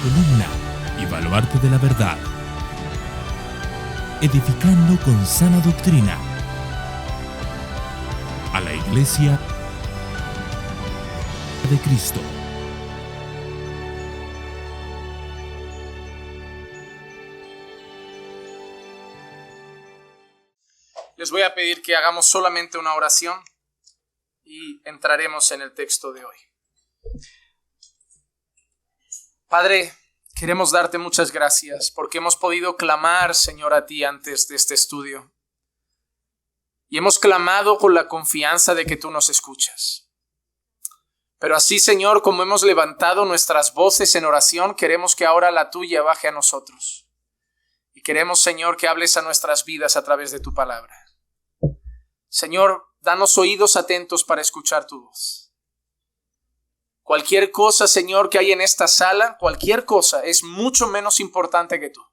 columna y baluarte de la verdad, edificando con sana doctrina a la Iglesia de Cristo. Les voy a pedir que hagamos solamente una oración y entraremos en el texto de hoy. Padre, queremos darte muchas gracias porque hemos podido clamar, Señor, a ti antes de este estudio. Y hemos clamado con la confianza de que tú nos escuchas. Pero así, Señor, como hemos levantado nuestras voces en oración, queremos que ahora la tuya baje a nosotros. Y queremos, Señor, que hables a nuestras vidas a través de tu palabra. Señor, danos oídos atentos para escuchar tu voz. Cualquier cosa, Señor, que hay en esta sala, cualquier cosa es mucho menos importante que tú.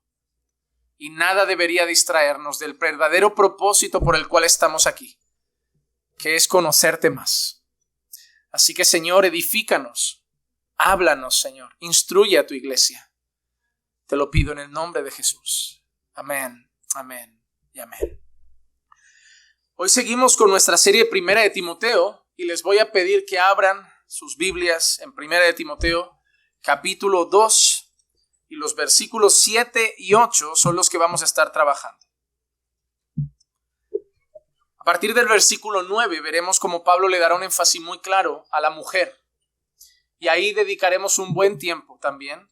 Y nada debería distraernos del verdadero propósito por el cual estamos aquí, que es conocerte más. Así que, Señor, edifícanos, háblanos, Señor, instruye a tu iglesia. Te lo pido en el nombre de Jesús. Amén, amén y amén. Hoy seguimos con nuestra serie Primera de Timoteo y les voy a pedir que abran sus Biblias en Primera de Timoteo, capítulo 2, y los versículos 7 y 8 son los que vamos a estar trabajando. A partir del versículo 9 veremos cómo Pablo le dará un énfasis muy claro a la mujer. Y ahí dedicaremos un buen tiempo también.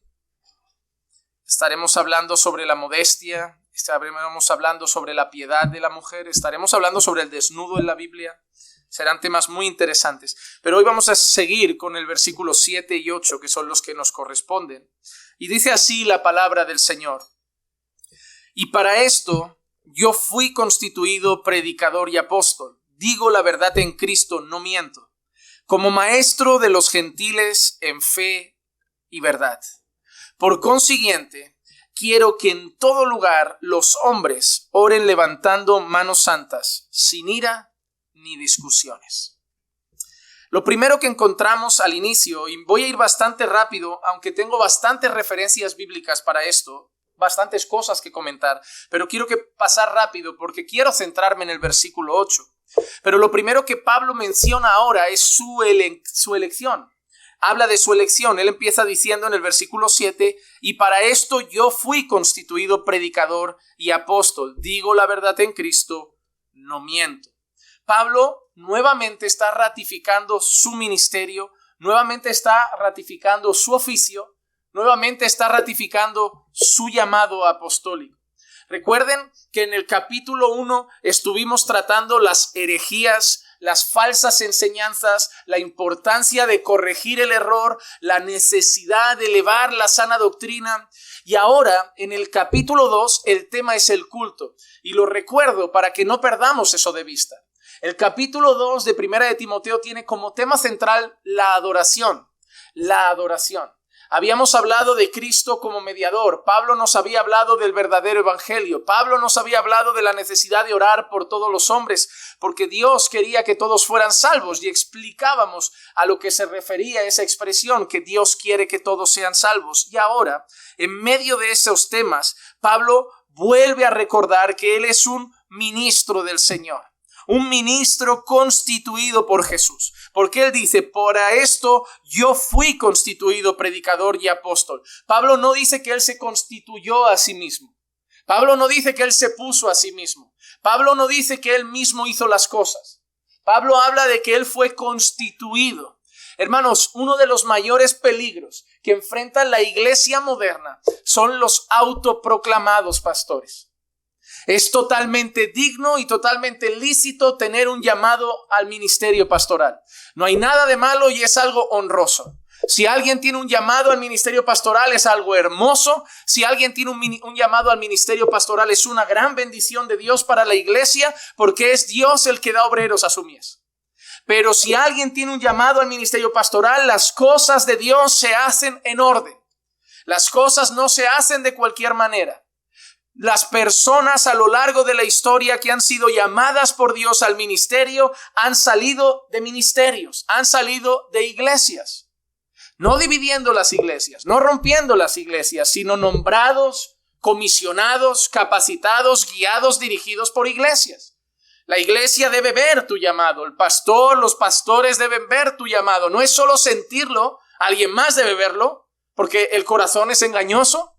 Estaremos hablando sobre la modestia, estaremos hablando sobre la piedad de la mujer, estaremos hablando sobre el desnudo en la Biblia. Serán temas muy interesantes. Pero hoy vamos a seguir con el versículo 7 y 8, que son los que nos corresponden. Y dice así la palabra del Señor. Y para esto yo fui constituido predicador y apóstol. Digo la verdad en Cristo, no miento. Como maestro de los gentiles en fe y verdad. Por consiguiente, quiero que en todo lugar los hombres oren levantando manos santas, sin ira ni discusiones. Lo primero que encontramos al inicio, y voy a ir bastante rápido, aunque tengo bastantes referencias bíblicas para esto, bastantes cosas que comentar, pero quiero pasar rápido porque quiero centrarme en el versículo 8. Pero lo primero que Pablo menciona ahora es su elección. Habla de su elección. Él empieza diciendo en el versículo 7, y para esto yo fui constituido predicador y apóstol. Digo la verdad en Cristo, no miento. Pablo nuevamente está ratificando su ministerio, nuevamente está ratificando su oficio, nuevamente está ratificando su llamado apostólico. Recuerden que en el capítulo 1 estuvimos tratando las herejías, las falsas enseñanzas, la importancia de corregir el error, la necesidad de elevar la sana doctrina. Y ahora, en el capítulo 2, el tema es el culto. Y lo recuerdo para que no perdamos eso de vista. El capítulo 2 de Primera de Timoteo tiene como tema central la adoración. La adoración. Habíamos hablado de Cristo como mediador. Pablo nos había hablado del verdadero evangelio. Pablo nos había hablado de la necesidad de orar por todos los hombres, porque Dios quería que todos fueran salvos, y explicábamos a lo que se refería esa expresión, que Dios quiere que todos sean salvos. Y ahora, en medio de esos temas, Pablo vuelve a recordar que él es un ministro del Señor. Un ministro constituido por Jesús. Porque él dice, para esto yo fui constituido predicador y apóstol. Pablo no dice que él se constituyó a sí mismo. Pablo no dice que él se puso a sí mismo. Pablo no dice que él mismo hizo las cosas. Pablo habla de que él fue constituido. Hermanos, uno de los mayores peligros que enfrenta la iglesia moderna son los autoproclamados pastores. Es totalmente digno y totalmente lícito tener un llamado al ministerio pastoral. No hay nada de malo y es algo honroso. Si alguien tiene un llamado al ministerio pastoral es algo hermoso. Si alguien tiene un llamado al ministerio pastoral es una gran bendición de Dios para la iglesia, porque es Dios el que da obreros a su mies. Pero si alguien tiene un llamado al ministerio pastoral, las cosas de Dios se hacen en orden. Las cosas no se hacen de cualquier manera. Las personas a lo largo de la historia que han sido llamadas por Dios al ministerio han salido de ministerios, han salido de iglesias. No dividiendo las iglesias, no rompiendo las iglesias, sino nombrados, comisionados, capacitados, guiados, dirigidos por iglesias. La iglesia debe ver tu llamado. El pastor, los pastores deben ver tu llamado. No es solo sentirlo, alguien más debe verlo, porque el corazón es engañoso.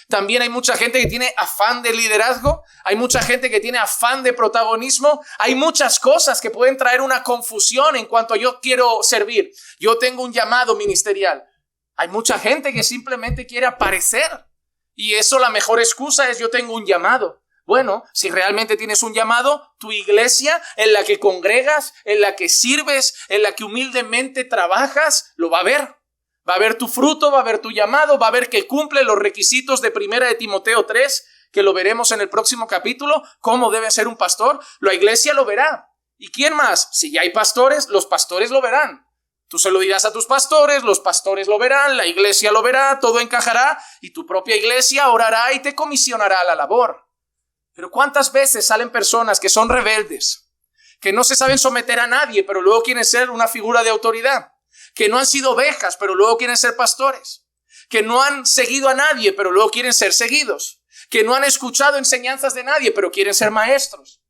También hay mucha gente que tiene afán de liderazgo, hay mucha gente que tiene afán de protagonismo, hay muchas cosas que pueden traer una confusión en cuanto a yo quiero servir, yo tengo un llamado ministerial. Hay mucha gente que simplemente quiere aparecer y eso la mejor excusa es yo tengo un llamado. Bueno, si realmente tienes un llamado, tu iglesia en la que congregas, en la que sirves, en la que humildemente trabajas, lo va a ver. Va a ver tu fruto, va a ver tu llamado, va a ver que cumple los requisitos de 1 de Timoteo 3, que lo veremos en el próximo capítulo, cómo debe ser un pastor. La iglesia lo verá. ¿Y quién más? Si ya hay pastores, los pastores lo verán. Tú se lo dirás a tus pastores, los pastores lo verán, la iglesia lo verá, todo encajará y tu propia iglesia orará y te comisionará a la labor. Pero ¿cuántas veces salen personas que son rebeldes, que no se saben someter a nadie, pero luego quieren ser una figura de autoridad? Que no han sido ovejas, pero luego quieren ser pastores, que no han seguido a nadie, pero luego quieren ser seguidos, que no han escuchado enseñanzas de nadie, pero quieren ser maestros.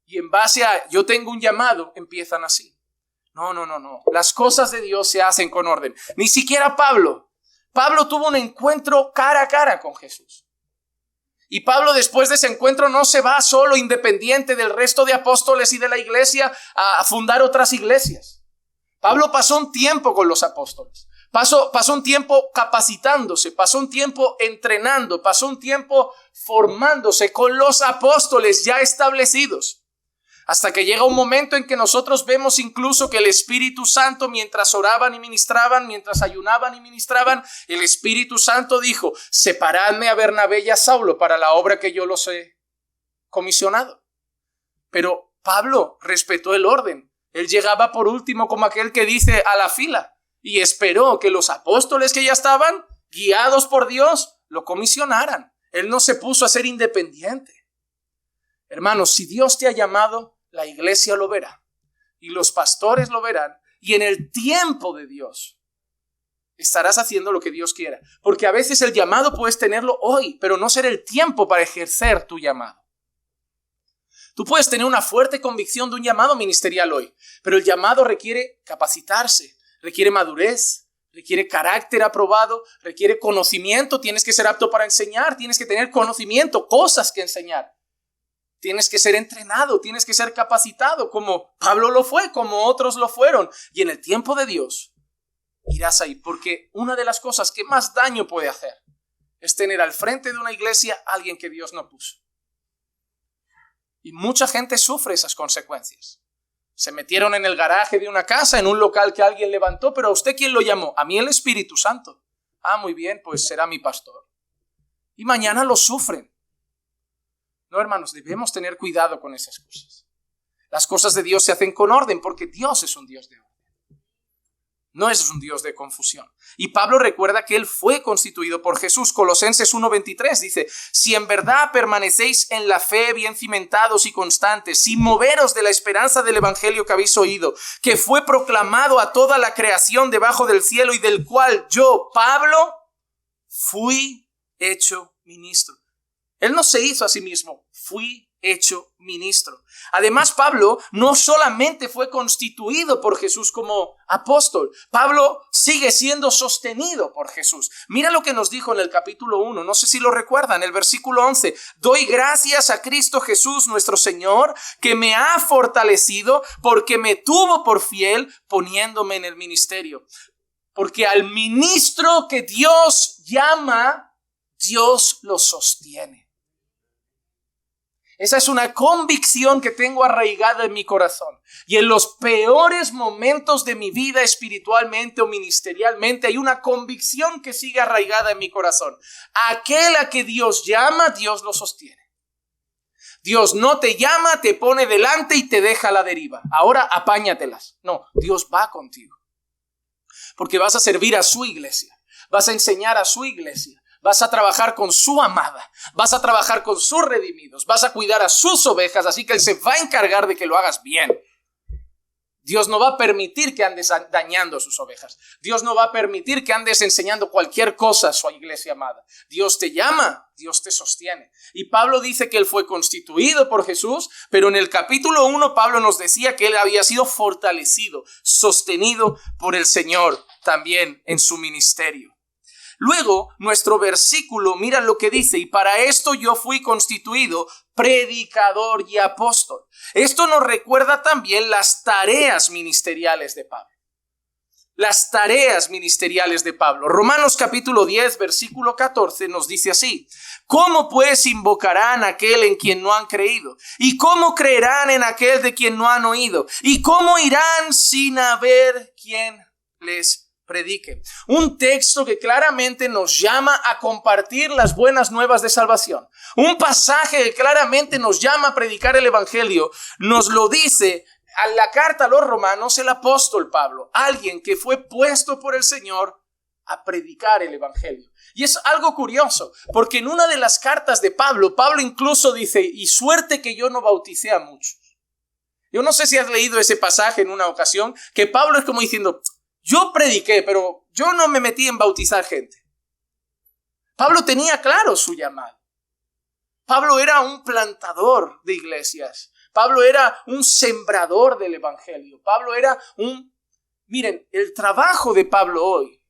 Y en base a yo tengo un llamado, empiezan así. No. Las cosas de Dios se hacen con orden. Ni siquiera Pablo tuvo un encuentro cara a cara con Jesús. Y Pablo después de ese encuentro no se va solo independiente del resto de apóstoles y de la iglesia a fundar otras iglesias. Pablo pasó un tiempo con los apóstoles, pasó un tiempo capacitándose, pasó un tiempo entrenando, pasó un tiempo formándose con los apóstoles ya establecidos. Hasta que llega un momento en que nosotros vemos incluso que el Espíritu Santo, mientras oraban y ministraban, mientras ayunaban y ministraban, el Espíritu Santo dijo, separadme a Bernabé y a Saulo para la obra que yo los he comisionado. Pero Pablo respetó el orden. Él llegaba por último como aquel que dice a la fila y esperó que los apóstoles que ya estaban, guiados por Dios, lo comisionaran. Él no se puso a ser independiente. Hermanos, si Dios te ha llamado, la iglesia lo verá y los pastores lo verán y en el tiempo de Dios estarás haciendo lo que Dios quiera. Porque a veces el llamado puedes tenerlo hoy, pero no será el tiempo para ejercer tu llamado. Tú puedes tener una fuerte convicción de un llamado ministerial hoy, pero el llamado requiere capacitarse, requiere madurez, requiere carácter aprobado, requiere conocimiento, tienes que ser apto para enseñar, tienes que tener conocimiento, cosas que enseñar. Tienes que ser entrenado, tienes que ser capacitado, como Pablo lo fue, como otros lo fueron. Y en el tiempo de Dios irás ahí, porque una de las cosas que más daño puede hacer es tener al frente de una iglesia a alguien que Dios no puso. Y mucha gente sufre esas consecuencias. Se metieron en el garaje de una casa, en un local que alguien levantó, pero ¿a usted quién lo llamó? A mí el Espíritu Santo. Ah, muy bien, pues será mi pastor. Y mañana lo sufren. No, hermanos, debemos tener cuidado con esas cosas. Las cosas de Dios se hacen con orden porque Dios es un Dios de orden. No es un Dios de confusión. Y Pablo recuerda que él fue constituido por Jesús. Colosenses 1:23 dice, si en verdad permanecéis en la fe bien cimentados y constantes, sin moveros de la esperanza del evangelio que habéis oído, que fue proclamado a toda la creación debajo del cielo y del cual yo, Pablo, fui hecho ministro. Él no se hizo a sí mismo, fui hecho ministro. Además, Pablo no solamente fue constituido por Jesús como apóstol, Pablo sigue siendo sostenido por Jesús. Mira lo que nos dijo en el capítulo 1, no sé si lo recuerdan, el versículo 11. Doy gracias a Cristo Jesús nuestro Señor, que me ha fortalecido porque me tuvo por fiel poniéndome en el ministerio. Porque al ministro que Dios llama, Dios lo sostiene. Esa es una convicción que tengo arraigada en mi corazón. Y en los peores momentos de mi vida espiritualmente o ministerialmente hay una convicción que sigue arraigada en mi corazón. Aquel a que Dios llama, Dios lo sostiene. Dios no te llama, te pone delante y te deja a la deriva. Ahora apáñatelas. No, Dios va contigo. Porque vas a servir a su iglesia. Vas a enseñar a su iglesia. Vas a trabajar con su amada, vas a trabajar con sus redimidos, vas a cuidar a sus ovejas, así que Él se va a encargar de que lo hagas bien. Dios no va a permitir que andes dañando a sus ovejas. Dios no va a permitir que andes enseñando cualquier cosa a su iglesia amada. Dios te llama, Dios te sostiene. Y Pablo dice que él fue constituido por Jesús, pero en el capítulo 1 Pablo nos decía que él había sido fortalecido, sostenido por el Señor también en su ministerio. Luego, nuestro versículo, mira lo que dice: y para esto yo fui constituido predicador y apóstol. Esto nos recuerda también las tareas ministeriales de Pablo. Las tareas ministeriales de Pablo. Romanos capítulo 10, versículo 14 nos dice así: ¿cómo pues invocarán a aquel en quien no han creído? ¿Y cómo creerán en aquel de quien no han oído? ¿Y cómo irán sin haber quien les predique? Un texto que claramente nos llama a compartir las buenas nuevas de salvación. Un pasaje que claramente nos llama a predicar el evangelio. Nos lo dice a la carta a los romanos el apóstol Pablo, alguien que fue puesto por el Señor a predicar el evangelio. Y es algo curioso, porque en una de las cartas de Pablo, Pablo incluso dice: y suerte que yo no bauticé a muchos. Yo no sé si has leído ese pasaje en una ocasión, que Pablo es como diciendo: yo prediqué, pero yo no me metí en bautizar gente. Pablo tenía claro su llamado. Pablo era un plantador de iglesias. Pablo era un sembrador del evangelio. Pablo era Miren, el trabajo de Pablo hoy,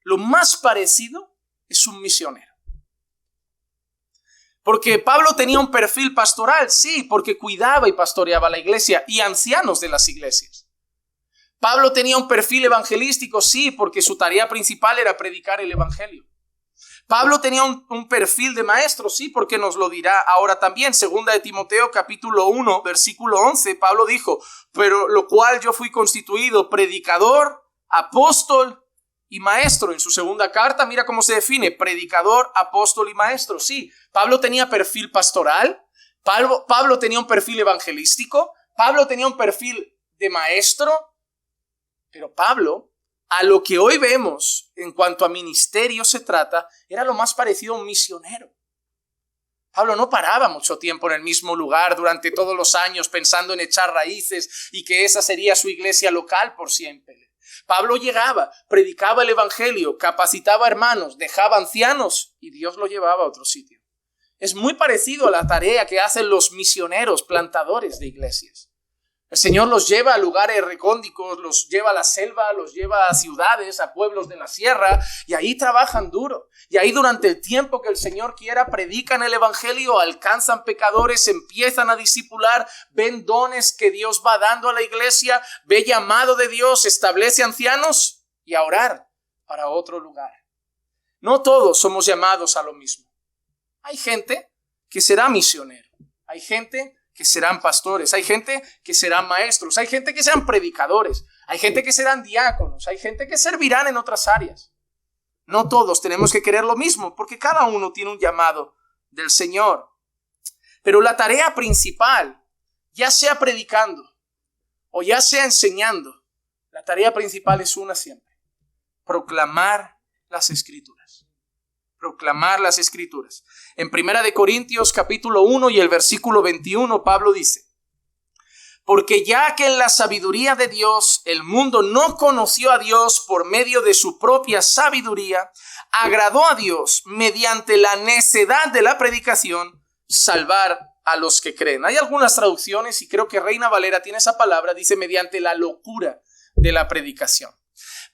lo más parecido es un misionero. Porque Pablo tenía un perfil pastoral, sí, porque cuidaba y pastoreaba la iglesia y ancianos de las iglesias. Pablo tenía un perfil evangelístico, sí, porque su tarea principal era predicar el evangelio. Pablo tenía un perfil de maestro, sí, porque nos lo dirá ahora también. Segunda de Timoteo, capítulo 1, versículo 11, Pablo dijo: pero lo cual yo fui constituido predicador, apóstol y maestro. En su segunda carta, mira cómo se define: predicador, apóstol y maestro. Sí, Pablo tenía perfil pastoral, Pablo tenía un perfil evangelístico, Pablo tenía un perfil de maestro. Pero Pablo, a lo que hoy vemos en cuanto a ministerio se trata, era lo más parecido a un misionero. Pablo no paraba mucho tiempo en el mismo lugar durante todos los años pensando en echar raíces y que esa sería su iglesia local por siempre. Pablo llegaba, predicaba el evangelio, capacitaba hermanos, dejaba ancianos y Dios lo llevaba a otro sitio. Es muy parecido a la tarea que hacen los misioneros, plantadores de iglesias. El Señor los lleva a lugares recónditos, los lleva a la selva, los lleva a ciudades, a pueblos de la sierra, y ahí trabajan duro. Y ahí durante el tiempo que el Señor quiera predican el evangelio, alcanzan pecadores, empiezan a discipular, ven dones que Dios va dando a la iglesia, ve llamado de Dios, establece ancianos y a orar para otro lugar. No todos somos llamados a lo mismo. Hay gente que será misionero, hay gente que serán pastores, hay gente que serán maestros, hay gente que serán predicadores, hay gente que serán diáconos, hay gente que servirán en otras áreas. No todos tenemos que querer lo mismo, porque cada uno tiene un llamado del Señor. Pero la tarea principal, ya sea predicando o ya sea enseñando, la tarea principal es una siempre: proclamar las Escrituras. Proclamar las Escrituras. En 1 de Corintios capítulo 1 y el versículo 21, Pablo dice: porque ya que en la sabiduría de Dios el mundo no conoció a Dios por medio de su propia sabiduría, agradó a Dios mediante la necedad de la predicación salvar a los que creen. Hay algunas traducciones y creo que Reina Valera tiene esa palabra, dice mediante la locura de la predicación.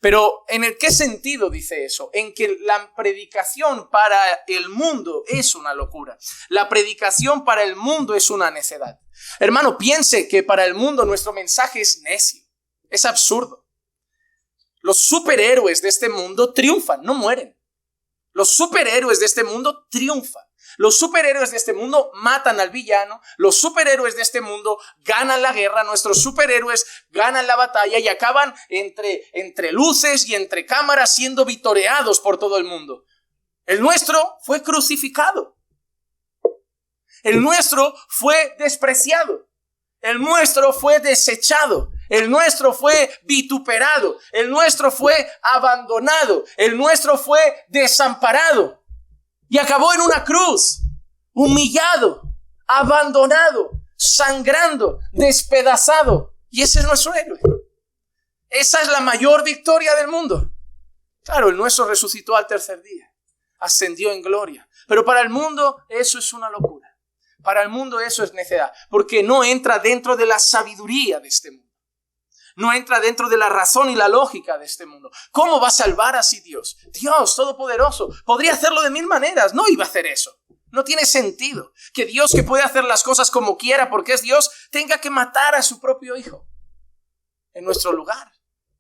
Pero ¿en qué sentido dice eso? En que la predicación para el mundo es una locura. La predicación para el mundo es una necedad. Hermano, piense que para el mundo nuestro mensaje es necio. Es absurdo. Los superhéroes de este mundo triunfan, no mueren. Los superhéroes de este mundo triunfan. Los superhéroes de este mundo matan al villano. Los superhéroes de este mundo ganan la guerra. Nuestros superhéroes ganan la batalla y acaban entre luces y entre cámaras siendo vitoreados por todo el mundo. El nuestro fue crucificado. El nuestro fue despreciado. El nuestro fue desechado. El nuestro fue vituperado. El nuestro fue abandonado. El nuestro fue desamparado. Y acabó en una cruz, humillado, abandonado, sangrando, despedazado. Y ese es nuestro héroe. Esa es la mayor victoria del mundo. Claro, el nuestro resucitó al tercer día, ascendió en gloria. Pero para el mundo eso es una locura. Para el mundo eso es necedad, porque no entra dentro de la sabiduría de este mundo. No entra dentro de la razón y la lógica de este mundo. ¿Cómo va a salvar así Dios? Dios Todopoderoso podría hacerlo de 1000 maneras. No iba a hacer eso. No tiene sentido que Dios, que puede hacer las cosas como quiera porque es Dios, tenga que matar a su propio hijo en nuestro lugar.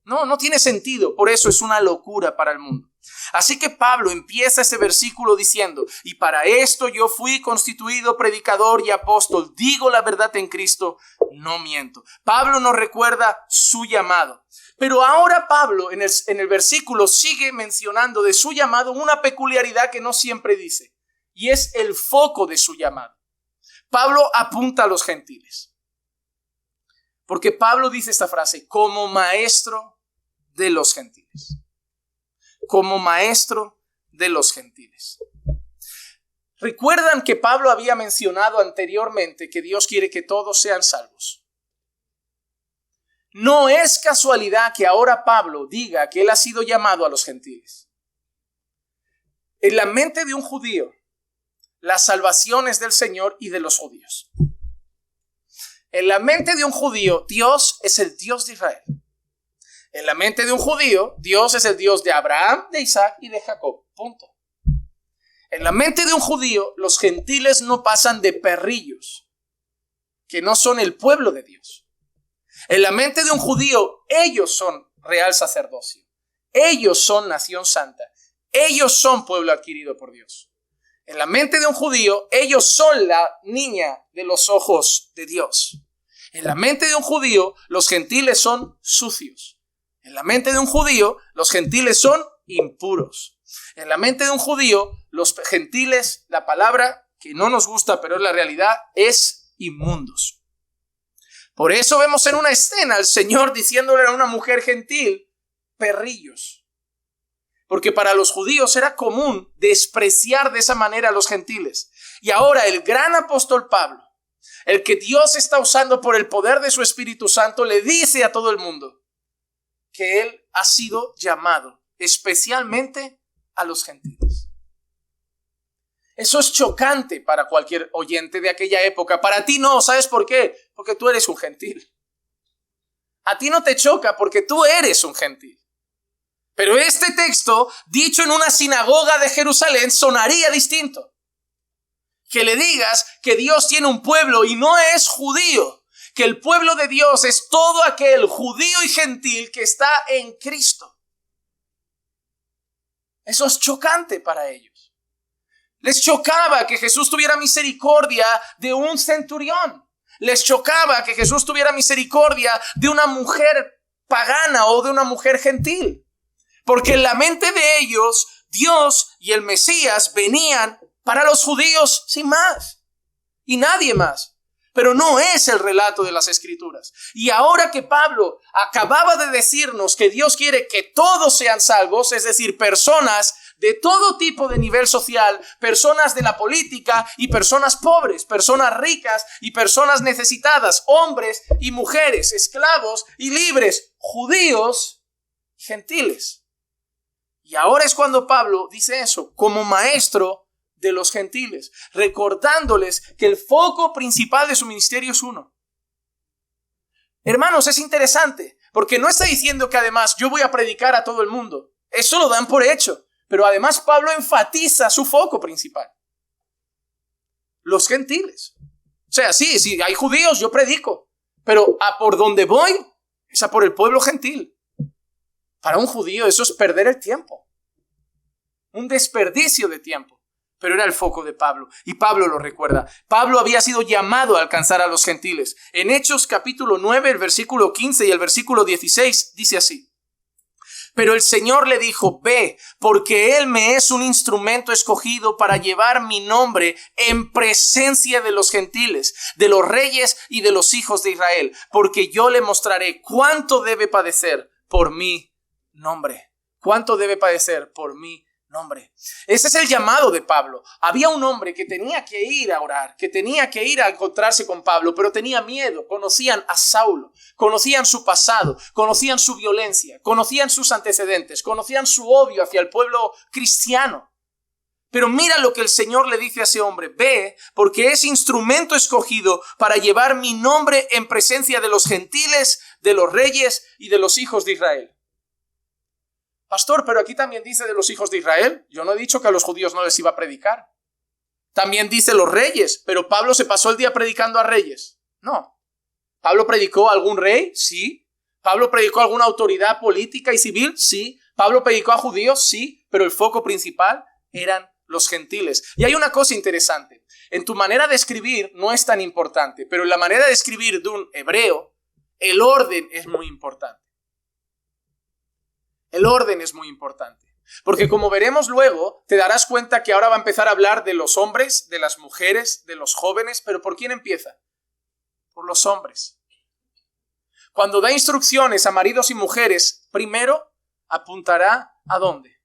No tiene sentido. Por eso es una locura para el mundo. Así que Pablo empieza ese versículo diciendo: y para esto yo fui constituido predicador y apóstol, digo la verdad en Cristo, no miento. Pablo nos recuerda su llamado. Pero ahora Pablo en el versículo sigue mencionando de su llamado una peculiaridad que no siempre dice, y es el foco de su llamado. Pablo apunta a los gentiles, porque Pablo dice esta frase: como maestro de los gentiles. Como maestro de los gentiles. ¿Recuerdan que Pablo había mencionado anteriormente que Dios quiere que todos sean salvos? No es casualidad que ahora Pablo diga que él ha sido llamado a los gentiles. En la mente de un judío, la salvación es del Señor y de los judíos. En la mente de un judío, Dios es el Dios de Israel. En la mente de un judío, Dios es el Dios de Abraham, de Isaac y de Jacob. Punto. En la mente de un judío, los gentiles no pasan de perrillos, que no son el pueblo de Dios. En la mente de un judío, ellos son real sacerdocio. Ellos son nación santa. Ellos son pueblo adquirido por Dios. En la mente de un judío, ellos son la niña de los ojos de Dios. En la mente de un judío, los gentiles son sucios. En la mente de un judío, los gentiles son impuros. En la mente de un judío, los gentiles, la palabra que no nos gusta, pero es la realidad, es inmundos. Por eso vemos en una escena al Señor diciéndole a una mujer gentil, perrillos. Porque para los judíos era común despreciar de esa manera a los gentiles. Y ahora el gran apóstol Pablo, el que Dios está usando por el poder de su Espíritu Santo, le dice a todo el mundo que él ha sido llamado especialmente a los gentiles. Eso es chocante para cualquier oyente de aquella época. Para ti no, ¿sabes por qué? Porque tú eres un gentil. A ti no te choca porque tú eres un gentil. Pero este texto, dicho en una sinagoga de Jerusalén, sonaría distinto. Que le digas que Dios tiene un pueblo y no es judío. Que el pueblo de Dios es todo aquel judío y gentil que está en Cristo. Eso es chocante para ellos. Les chocaba que Jesús tuviera misericordia de un centurión. Les chocaba que Jesús tuviera misericordia de una mujer pagana o de una mujer gentil. Porque en la mente de ellos, Dios y el Mesías venían para los judíos sin más. Y nadie más. Pero no es el relato de las Escrituras. Y ahora que Pablo acababa de decirnos que Dios quiere que todos sean salvos, es decir, personas de todo tipo de nivel social, personas de la política y personas pobres, personas ricas y personas necesitadas, hombres y mujeres, esclavos y libres, judíos y gentiles. Y ahora es cuando Pablo dice eso, como maestro de los gentiles, recordándoles que el foco principal de su ministerio es uno. Hermanos, es interesante, porque no está diciendo que además yo voy a predicar a todo el mundo. Eso lo dan por hecho, pero además Pablo enfatiza su foco principal. Los gentiles. O sea, sí, si hay judíos, yo predico, pero a por donde voy es a por el pueblo gentil. Para un judío eso es perder el tiempo. Un desperdicio de tiempo. Pero era el foco de Pablo, y Pablo lo recuerda. Pablo había sido llamado a alcanzar a los gentiles. En Hechos capítulo 9, el versículo 15 y el versículo 16, dice así. Pero el Señor le dijo, ve, porque Él me es un instrumento escogido para llevar mi nombre en presencia de los gentiles, de los reyes y de los hijos de Israel, porque yo le mostraré cuánto debe padecer por mi nombre. Cuánto debe padecer por mi nombre. Ese es el llamado de Pablo. Había un hombre que tenía que ir a orar, que tenía que ir a encontrarse con Pablo, pero tenía miedo. Conocían a Saulo, conocían su pasado, conocían su violencia, conocían sus antecedentes, conocían su odio hacia el pueblo cristiano. Pero mira lo que el Señor le dice a ese hombre: ve, porque es instrumento escogido para llevar mi nombre en presencia de los gentiles, de los reyes y de los hijos de Israel. Pastor, pero aquí también dice de los hijos de Israel. Yo no he dicho que a los judíos no les iba a predicar. También dice los reyes, pero Pablo se pasó el día predicando a reyes. No. ¿Pablo predicó a algún rey? Sí. ¿Pablo predicó a alguna autoridad política y civil? Sí. ¿Pablo predicó a judíos? Sí. Pero el foco principal eran los gentiles. Y hay una cosa interesante. En tu manera de escribir no es tan importante, pero en la manera de escribir de un hebreo, el orden es muy importante. El orden es muy importante, porque como veremos luego, te darás cuenta que ahora va a empezar a hablar de los hombres, de las mujeres, de los jóvenes, pero ¿por quién empieza? Por los hombres. Cuando da instrucciones a maridos y mujeres, primero apuntará ¿a dónde?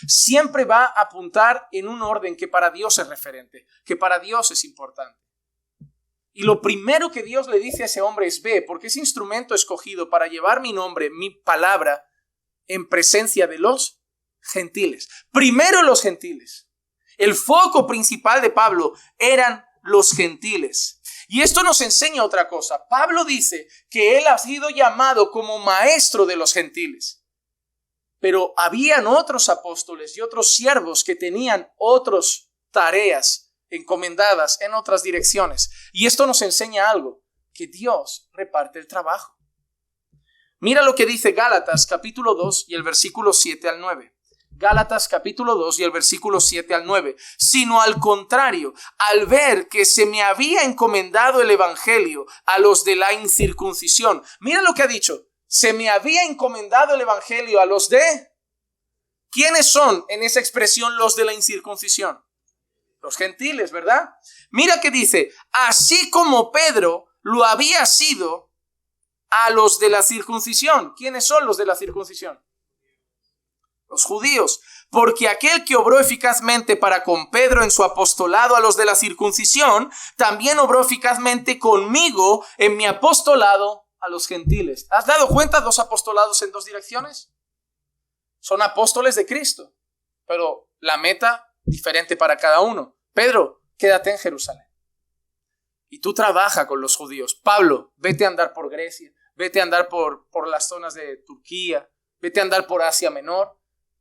Siempre va a apuntar en un orden que para Dios es referente, que para Dios es importante. Y lo primero que Dios le dice a ese hombre es: ve, porque es instrumento escogido para llevar mi nombre, mi palabra, en presencia de los gentiles. Primero los gentiles. El foco principal de Pablo eran los gentiles. Y esto nos enseña otra cosa. Pablo dice que él ha sido llamado como maestro de los gentiles. Pero habían otros apóstoles y otros siervos que tenían otras tareas encomendadas en otras direcciones. Y esto nos enseña algo, que Dios reparte el trabajo. Mira lo que dice Gálatas capítulo 2 y el versículo 7 al 9. Gálatas capítulo 2 y el versículo 7 al 9. Sino al contrario, al ver que se me había encomendado el evangelio a los de la incircuncisión. Mira lo que ha dicho. Se me había encomendado el evangelio a los de... ¿Quiénes son en esa expresión los de la incircuncisión? Los gentiles, ¿verdad? Mira que dice: así como Pedro lo había sido a los de la circuncisión. ¿Quiénes son los de la circuncisión? Los judíos. Porque aquel que obró eficazmente para con Pedro en su apostolado a los de la circuncisión, también obró eficazmente conmigo en mi apostolado a los gentiles. ¿Has dado cuenta? 2 apostolados en 2 direcciones. Son apóstoles de Cristo, pero la meta diferente para cada uno. Pedro, quédate en Jerusalén. Y tú trabaja con los judíos. Pablo, vete a andar por Grecia. Vete a andar por las zonas de Turquía. Vete a andar por Asia Menor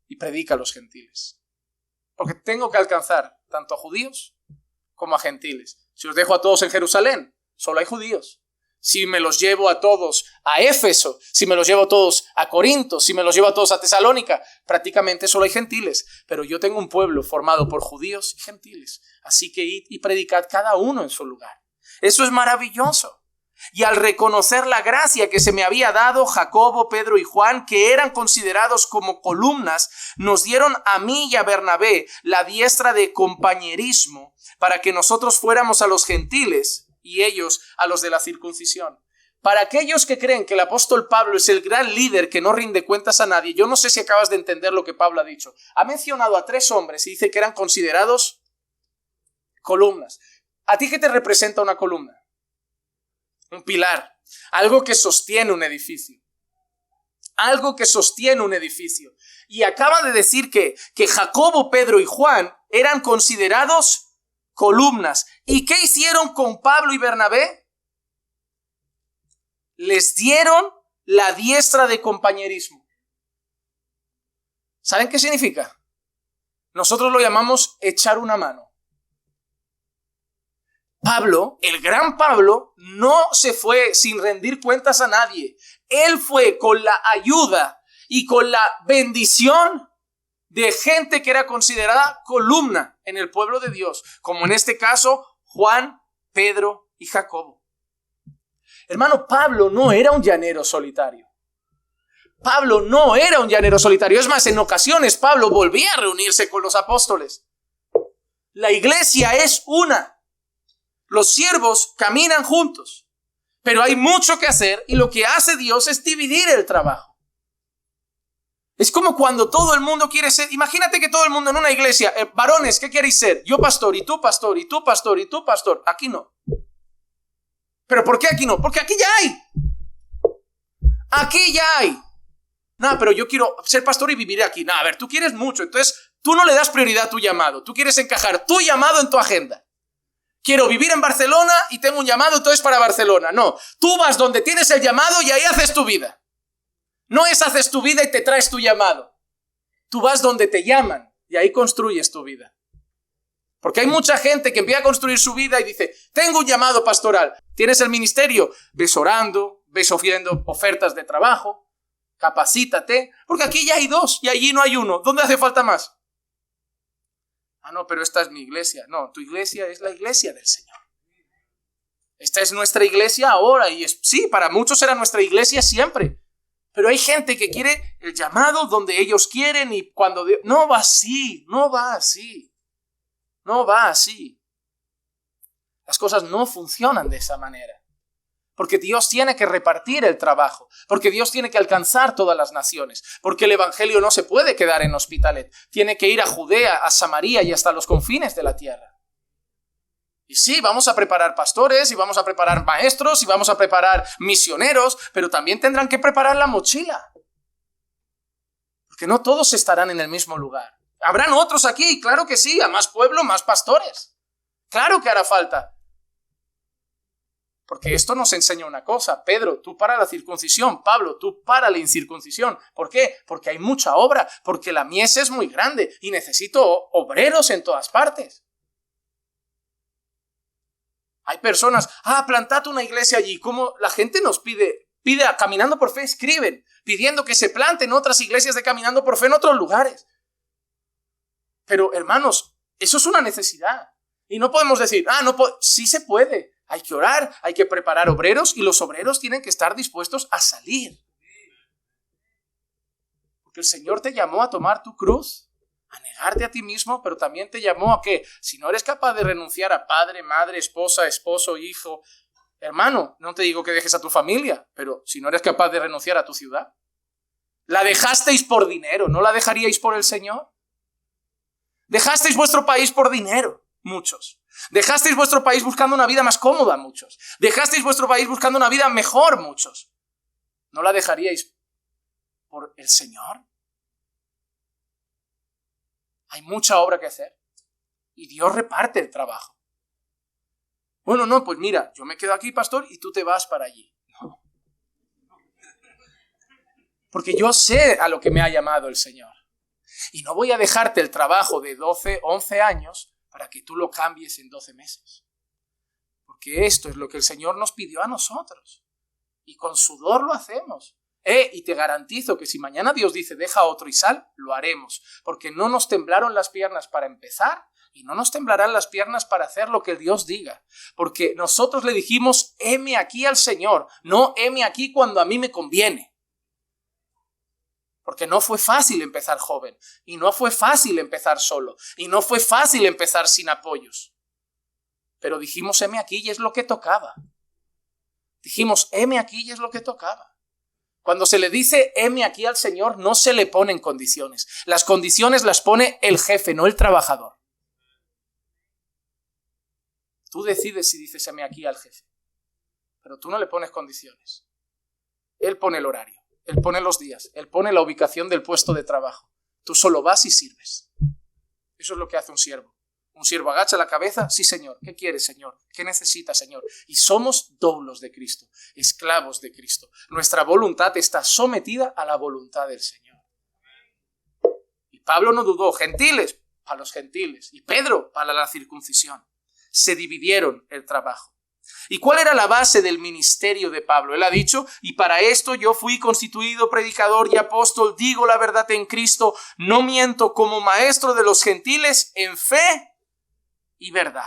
y predica a los gentiles. Porque tengo que alcanzar tanto a judíos como a gentiles. Si os dejo a todos en Jerusalén, solo hay judíos. Si me los llevo a todos a Éfeso, si me los llevo a todos a Corinto, si me los llevo a todos a Tesalónica, prácticamente solo hay gentiles. Pero yo tengo un pueblo formado por judíos y gentiles. Así que id y predicad cada uno en su lugar. Eso es maravilloso. Y al reconocer la gracia que se me había dado, Jacobo, Pedro y Juan, que eran considerados como columnas, nos dieron a mí y a Bernabé la diestra de compañerismo para que nosotros fuéramos a los gentiles y ellos a los de la circuncisión. Para aquellos que creen que el apóstol Pablo es el gran líder que no rinde cuentas a nadie, yo no sé si acabas de entender lo que Pablo ha dicho. Ha mencionado a 3 hombres y dice que eran considerados columnas. ¿A ti qué te representa una columna? Un pilar, algo que sostiene un edificio. Algo que sostiene un edificio. Y acaba de decir que Jacobo, Pedro y Juan eran considerados columnas. ¿Y qué hicieron con Pablo y Bernabé? Les dieron la diestra de compañerismo. ¿Saben qué significa? Nosotros lo llamamos echar una mano. Pablo, el gran Pablo, no se fue sin rendir cuentas a nadie. Él fue con la ayuda y con la bendición de gente que era considerada columna en el pueblo de Dios, como en este caso Juan, Pedro y Jacobo. Hermano, Pablo no era un llanero solitario. Pablo no era un llanero solitario. Es más, en ocasiones Pablo volvía a reunirse con los apóstoles. La iglesia es una. Los siervos caminan juntos, pero hay mucho que hacer y lo que hace Dios es dividir el trabajo. Es como cuando todo el mundo quiere ser. Imagínate que todo el mundo en una iglesia, varones, ¿qué queréis ser? Yo pastor, y tú pastor, y tú pastor, y tú pastor. Aquí no. ¿Pero por qué aquí no? Porque aquí ya hay. Aquí ya hay. No, pero yo quiero ser pastor y vivir aquí. No, a ver, tú quieres mucho. Entonces, tú no le das prioridad a tu llamado. Tú quieres encajar tu llamado en tu agenda. Quiero vivir en Barcelona y tengo un llamado, entonces para Barcelona. No, tú vas donde tienes el llamado y ahí haces tu vida. No es haces tu vida y te traes tu llamado. Tú vas donde te llaman y ahí construyes tu vida. Porque hay mucha gente que empieza a construir su vida y dice, tengo un llamado pastoral. ¿Tienes el ministerio? Ves orando, ves ofreciendo ofertas de trabajo, capacítate, porque aquí ya hay dos y allí no hay uno. ¿Dónde hace falta más? Ah, no, pero esta es mi iglesia. No, tu iglesia es la iglesia del Señor. Esta es nuestra iglesia ahora y sí, para muchos era nuestra iglesia siempre. Pero hay gente que quiere el llamado donde ellos quieren y cuando... No va así, no va así. No va así. Las cosas no funcionan de esa manera. Porque Dios tiene que repartir el trabajo. Porque Dios tiene que alcanzar todas las naciones. Porque el evangelio no se puede quedar en Hospitalet. Tiene que ir a Judea, a Samaria y hasta los confines de la tierra. Y sí, vamos a preparar pastores y vamos a preparar maestros y vamos a preparar misioneros, pero también tendrán que preparar la mochila. Porque no todos estarán en el mismo lugar. Habrán otros aquí, claro que sí, a más pueblo, más pastores. Claro que hará falta. Porque esto nos enseña una cosa. Pedro, tú para la circuncisión. Pablo, tú para la incircuncisión. ¿Por qué? Porque hay mucha obra, porque la mies es muy grande y necesito obreros en todas partes. Hay personas, plantad una iglesia allí. Como la gente nos pide a Caminando por Fe, escriben, pidiendo que se planten otras iglesias de Caminando por Fe en otros lugares. Pero hermanos, eso es una necesidad. Y no podemos decir, sí se puede. Hay que orar, hay que preparar obreros y los obreros tienen que estar dispuestos a salir. Porque el Señor te llamó a tomar tu cruz, a negarte a ti mismo, pero también te llamó a que si no eres capaz de renunciar a padre, madre, esposa, esposo, hijo, hermano, no te digo que dejes a tu familia, pero si no eres capaz de renunciar a tu ciudad, la dejasteis por dinero, ¿no la dejaríais por el Señor? Dejasteis vuestro país por dinero, muchos. Dejasteis vuestro país buscando una vida más cómoda, muchos. Dejasteis vuestro país buscando una vida mejor, muchos. ¿No la dejaríais por el Señor? Hay mucha obra que hacer y Dios reparte el trabajo. Bueno, no, pues mira, yo me quedo aquí, pastor, y tú te vas para allí. No. Porque yo sé a lo que me ha llamado el Señor. Y no voy a dejarte el trabajo de 12, 11 años para que tú lo cambies en 12 meses. Porque esto es lo que el Señor nos pidió a nosotros. Y con sudor lo hacemos. Y te garantizo que si mañana Dios dice deja otro y sal, lo haremos. Porque no nos temblaron las piernas para empezar y no nos temblarán las piernas para hacer lo que Dios diga. Porque nosotros le dijimos, heme aquí al Señor, no heme aquí cuando a mí me conviene. Porque no fue fácil empezar joven, y no fue fácil empezar solo, y no fue fácil empezar sin apoyos. Pero dijimos, heme aquí y es lo que tocaba. Dijimos, heme aquí y es lo que tocaba. Cuando se le dice, heme aquí al Señor, no se le ponen condiciones. Las condiciones las pone el jefe, no el trabajador. Tú decides si dices, heme aquí al jefe. Pero tú no le pones condiciones. Él pone el horario. Él pone los días, Él pone la ubicación del puesto de trabajo. Tú solo vas y sirves. Eso es lo que hace un siervo. Un siervo agacha la cabeza, sí Señor, ¿qué quieres Señor? ¿Qué necesitas Señor? Y somos doulos de Cristo, esclavos de Cristo. Nuestra voluntad está sometida a la voluntad del Señor. Y Pablo no dudó, gentiles, para los gentiles, y Pedro para la circuncisión. Se dividieron el trabajo. ¿Y cuál era la base del ministerio de Pablo? Él ha dicho, y para esto yo fui constituido predicador y apóstol, digo la verdad en Cristo, no miento, como maestro de los gentiles en fe y verdad.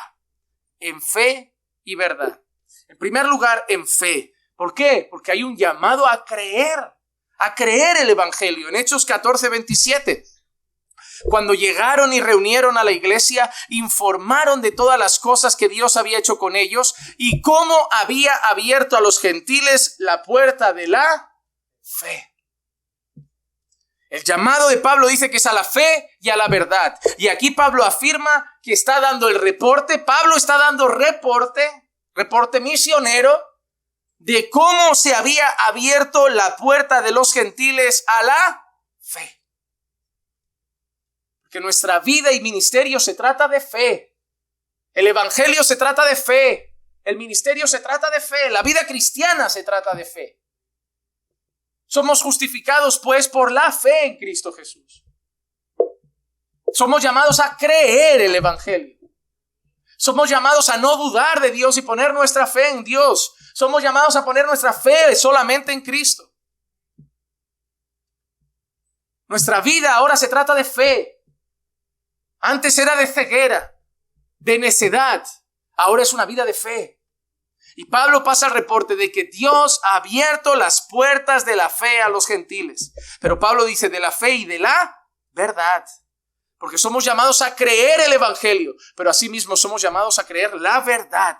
En fe y verdad. En primer lugar, en fe. ¿Por qué? Porque hay un llamado a creer el evangelio. En Hechos 14:27. Cuando llegaron y reunieron a la iglesia, informaron de todas las cosas que Dios había hecho con ellos y cómo había abierto a los gentiles la puerta de la fe. El llamado de Pablo dice que es a la fe y a la verdad. Y aquí Pablo afirma que está dando el reporte. Pablo está dando reporte misionero de cómo se había abierto la puerta de los gentiles a la fe. Porque nuestra vida y ministerio se trata de fe. El evangelio se trata de fe. El ministerio se trata de fe. La vida cristiana se trata de fe. Somos justificados pues por la fe en Cristo Jesús. Somos llamados a creer el evangelio. Somos llamados a no dudar de Dios y poner nuestra fe en Dios. Somos llamados a poner nuestra fe solamente en Cristo. Nuestra vida ahora se trata de fe. Antes era de ceguera, de necedad. Ahora es una vida de fe. Y Pablo pasa el reporte de que Dios ha abierto las puertas de la fe a los gentiles. Pero Pablo dice de la fe y de la verdad. Porque somos llamados a creer el evangelio, pero asimismo somos llamados a creer la verdad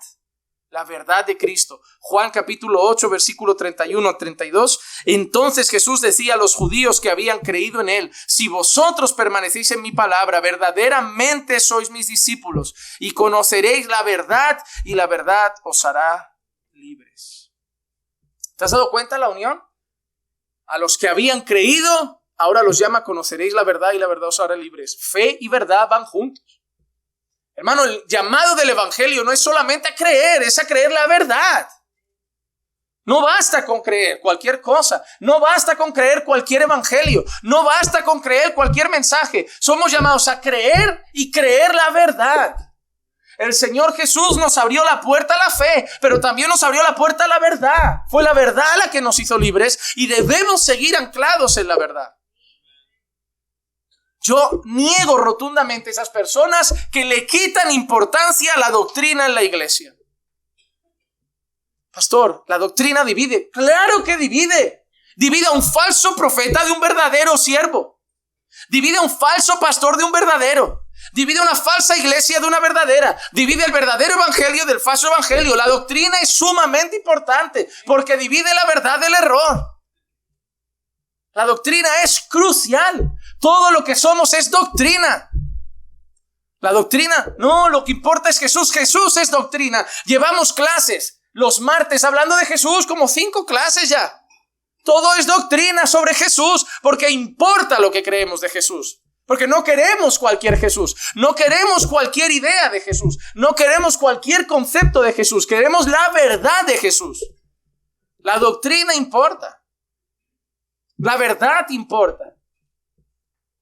de Cristo. Juan capítulo 8, versículo 31 a 32. Entonces Jesús decía a los judíos que habían creído en él: si vosotros permanecéis en mi palabra, verdaderamente sois mis discípulos y conoceréis la verdad, y la verdad os hará libres. ¿Te has dado cuenta la unión? A los que habían creído, ahora los llama: conoceréis la verdad y la verdad os hará libres. Fe y verdad van juntos. Hermano, el llamado del evangelio no es solamente a creer, es a creer la verdad. No basta con creer cualquier cosa. No basta con creer cualquier evangelio. No basta con creer cualquier mensaje. Somos llamados a creer y creer la verdad. El Señor Jesús nos abrió la puerta a la fe, pero también nos abrió la puerta a la verdad. Fue la verdad la que nos hizo libres y debemos seguir anclados en la verdad. Yo niego rotundamente a esas personas que le quitan importancia a la doctrina en la iglesia. Pastor, la doctrina divide. ¡Claro que divide! Divide a un falso profeta de un verdadero siervo. Divide a un falso pastor de un verdadero. Divide una falsa iglesia de una verdadera. Divide el verdadero evangelio del falso evangelio. La doctrina es sumamente importante porque divide la verdad del error. La doctrina es crucial. Todo lo que somos es doctrina. La doctrina, no, lo que importa es Jesús. Jesús es doctrina. Llevamos clases los martes hablando de Jesús, como 5 clases ya. Todo es doctrina sobre Jesús, porque importa lo que creemos de Jesús. Porque no queremos cualquier Jesús. No queremos cualquier idea de Jesús. No queremos cualquier concepto de Jesús. Queremos la verdad de Jesús. La doctrina importa. La verdad importa.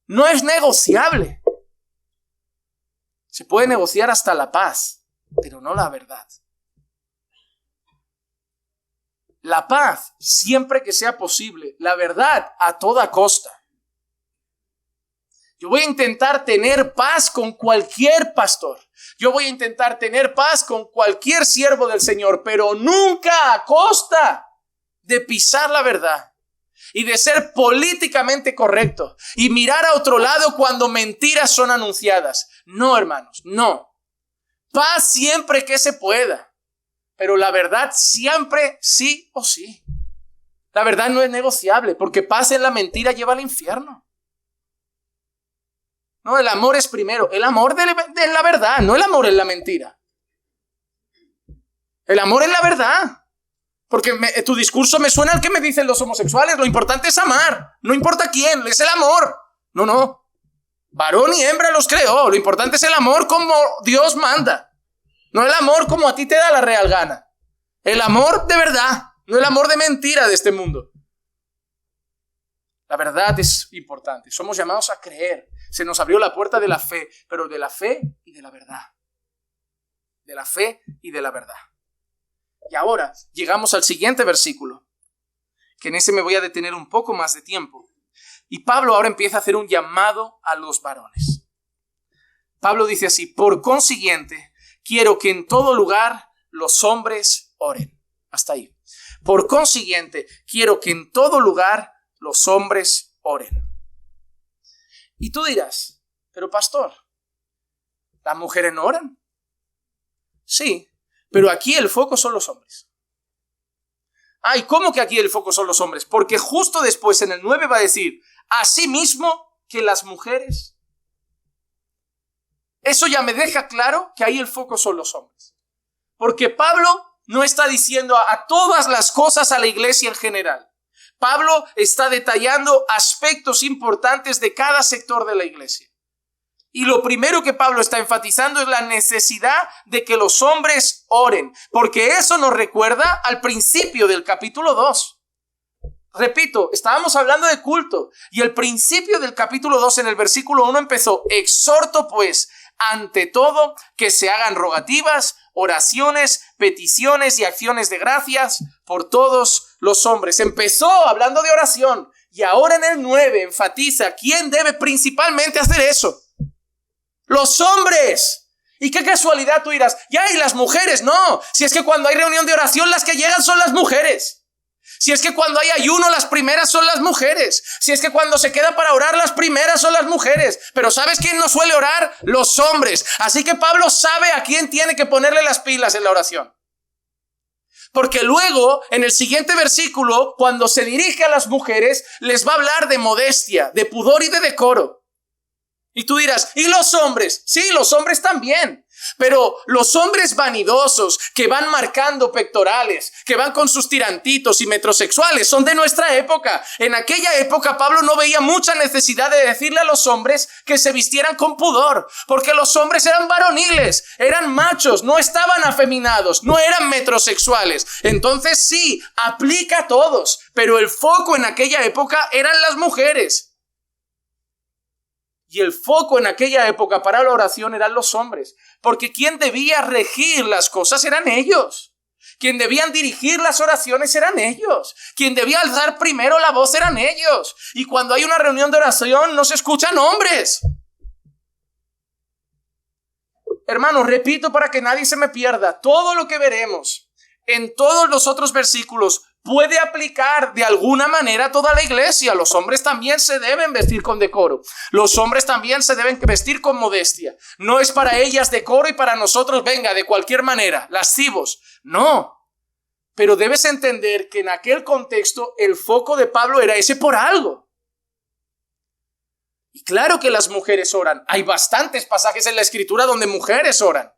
No es negociable. Se puede negociar hasta la paz, pero no la verdad. La paz siempre que sea posible. La verdad a toda costa. Yo voy a intentar tener paz con cualquier pastor. Yo voy a intentar tener paz con cualquier siervo del Señor, pero nunca a costa de pisar la verdad. Y de ser políticamente correcto. Y mirar a otro lado cuando mentiras son anunciadas. No, hermanos, no. Paz siempre que se pueda. Pero la verdad siempre sí o sí. La verdad no es negociable. Porque paz en la mentira lleva al infierno. No, el amor es primero. El amor de la verdad, no el amor en la mentira. El amor en la verdad. Porque tu discurso me suena al que me dicen los homosexuales. Lo importante es amar. No importa quién, es el amor. No. Varón y hembra los creó. Lo importante es el amor como Dios manda. No el amor como a ti te da la real gana. El amor de verdad. No el amor de mentira de este mundo. La verdad es importante. Somos llamados a creer. Se nos abrió la puerta de la fe. Pero de la fe y de la verdad. De la fe y de la verdad. Y ahora llegamos al siguiente versículo, que en ese me voy a detener un poco más de tiempo. Y Pablo ahora empieza a hacer un llamado a los varones. Pablo dice así: por consiguiente, quiero que en todo lugar los hombres oren. Hasta ahí. Por consiguiente, quiero que en todo lugar los hombres oren. Y tú dirás: pero pastor, ¿las mujeres no oran? Sí. Pero aquí el foco son los hombres. ¿Y cómo que aquí el foco son los hombres? Porque justo después en el 9 va a decir: asimismo que las mujeres. Eso ya me deja claro que ahí el foco son los hombres. Porque Pablo no está diciendo a todas las cosas a la iglesia en general. Pablo está detallando aspectos importantes de cada sector de la iglesia. Y lo primero que Pablo está enfatizando es la necesidad de que los hombres oren, porque eso nos recuerda al principio del capítulo 2. Repito, estábamos hablando de culto y el principio del capítulo 2 en el versículo 1 empezó: exhorto pues ante todo que se hagan rogativas, oraciones, peticiones y acciones de gracias por todos los hombres. Empezó hablando de oración y ahora en el 9 enfatiza quién debe principalmente hacer eso. Los hombres. Y qué casualidad, tú dirás, ya, y las mujeres. No, si es que cuando hay reunión de oración las que llegan son las mujeres. Si es que cuando hay ayuno las primeras son las mujeres. Si es que cuando se queda para orar las primeras son las mujeres. Pero ¿sabes quién no suele orar? Los hombres. Así que Pablo sabe a quién tiene que ponerle las pilas en la oración. Porque luego, en el siguiente versículo, cuando se dirige a las mujeres, les va a hablar de modestia, de pudor y de decoro. Y tú dirás, ¿y los hombres? Sí, los hombres también. Pero los hombres vanidosos que van marcando pectorales, que van con sus tirantitos y metrosexuales, son de nuestra época. En aquella época Pablo no veía mucha necesidad de decirle a los hombres que se vistieran con pudor, porque los hombres eran varoniles, eran machos, no estaban afeminados, no eran metrosexuales. Entonces sí, aplica a todos, pero el foco en aquella época eran las mujeres. Y el foco en aquella época para la oración eran los hombres. Porque quien debía regir las cosas eran ellos. Quien debían dirigir las oraciones eran ellos. Quien debía alzar primero la voz eran ellos. Y cuando hay una reunión de oración no se escuchan hombres. Hermanos, repito para que nadie se me pierda. Todo lo que veremos en todos los otros versículos puede aplicar de alguna manera a toda la iglesia. Los hombres también se deben vestir con decoro. Los hombres también se deben vestir con modestia. No es para ellas decoro y para nosotros, venga, de cualquier manera, lascivos. No. Pero debes entender que en aquel contexto el foco de Pablo era ese por algo. Y claro que las mujeres oran. Hay bastantes pasajes en la Escritura donde mujeres oran.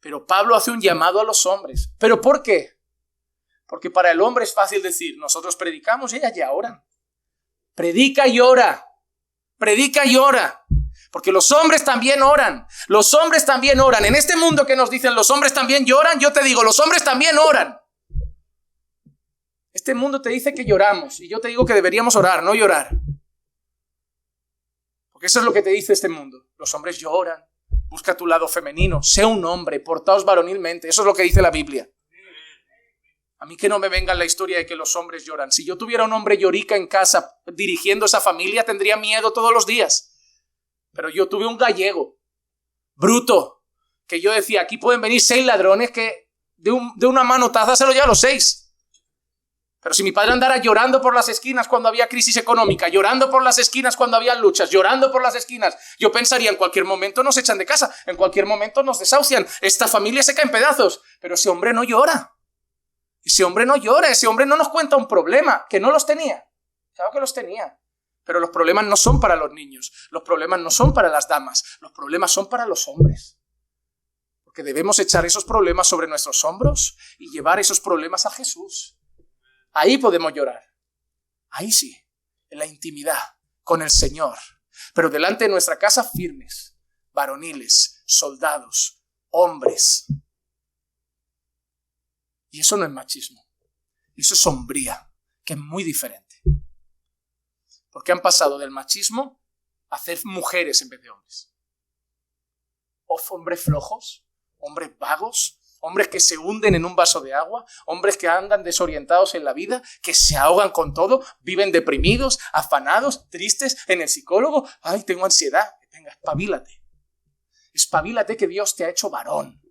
Pero Pablo hace un llamado a los hombres. ¿Pero por qué? Porque para el hombre es fácil decir, nosotros predicamos y ellas ya oran. Predica y ora. Predica y ora. Porque los hombres también oran. Los hombres también oran. En este mundo que nos dicen los hombres también lloran, yo te digo, los hombres también oran. Este mundo te dice que lloramos y yo te digo que deberíamos orar, no llorar. Porque eso es lo que te dice este mundo. Los hombres lloran. Busca tu lado femenino. Sé un hombre, portaos varonilmente. Eso es lo que dice la Biblia. A mí que no me venga la historia de que los hombres lloran. Si yo tuviera un hombre llorica en casa dirigiendo esa familia, tendría miedo todos los días. Pero yo tuve un gallego, bruto, que yo decía, aquí pueden venir 6 ladrones que de una manotaza se lo llevan los 6. Pero si mi padre andara llorando por las esquinas cuando había crisis económica, llorando por las esquinas cuando había luchas, llorando por las esquinas, yo pensaría, en cualquier momento nos echan de casa, en cualquier momento nos desahucian, esta familia se cae en pedazos. Pero ese hombre no llora. Ese hombre no llora, ese hombre no nos cuenta un problema, que no los tenía. Claro que los tenía. Pero los problemas no son para los niños, los problemas no son para las damas, los problemas son para los hombres. Porque debemos echar esos problemas sobre nuestros hombros y llevar esos problemas a Jesús. Ahí podemos llorar. Ahí sí, en la intimidad, con el Señor. Pero delante de nuestra casa firmes, varoniles, soldados, hombres. Y eso no es machismo. Eso es hombría, que es muy diferente. Porque han pasado del machismo a hacer mujeres en vez de hombres. Hombres flojos, hombres vagos, hombres que se hunden en un vaso de agua, hombres que andan desorientados en la vida, que se ahogan con todo, viven deprimidos, afanados, tristes, en el psicólogo. Ay, tengo ansiedad. Venga, espabilate. Espabilate que Dios te ha hecho varón.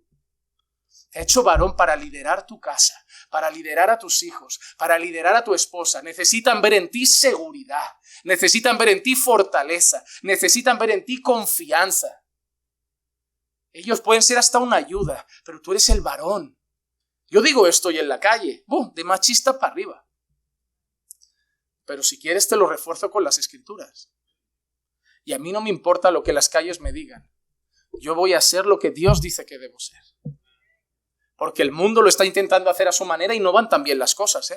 Te ha hecho varón para liderar tu casa, para liderar a tus hijos, para liderar a tu esposa. Necesitan ver en ti seguridad, necesitan ver en ti fortaleza, necesitan ver en ti confianza. Ellos pueden ser hasta una ayuda, pero tú eres el varón. Yo digo esto y en la calle, de machista para arriba. Pero si quieres te lo refuerzo con las Escrituras. Y a mí no me importa lo que las calles me digan. Yo voy a hacer lo que Dios dice que debo ser. Porque el mundo lo está intentando hacer a su manera y no van tan bien las cosas,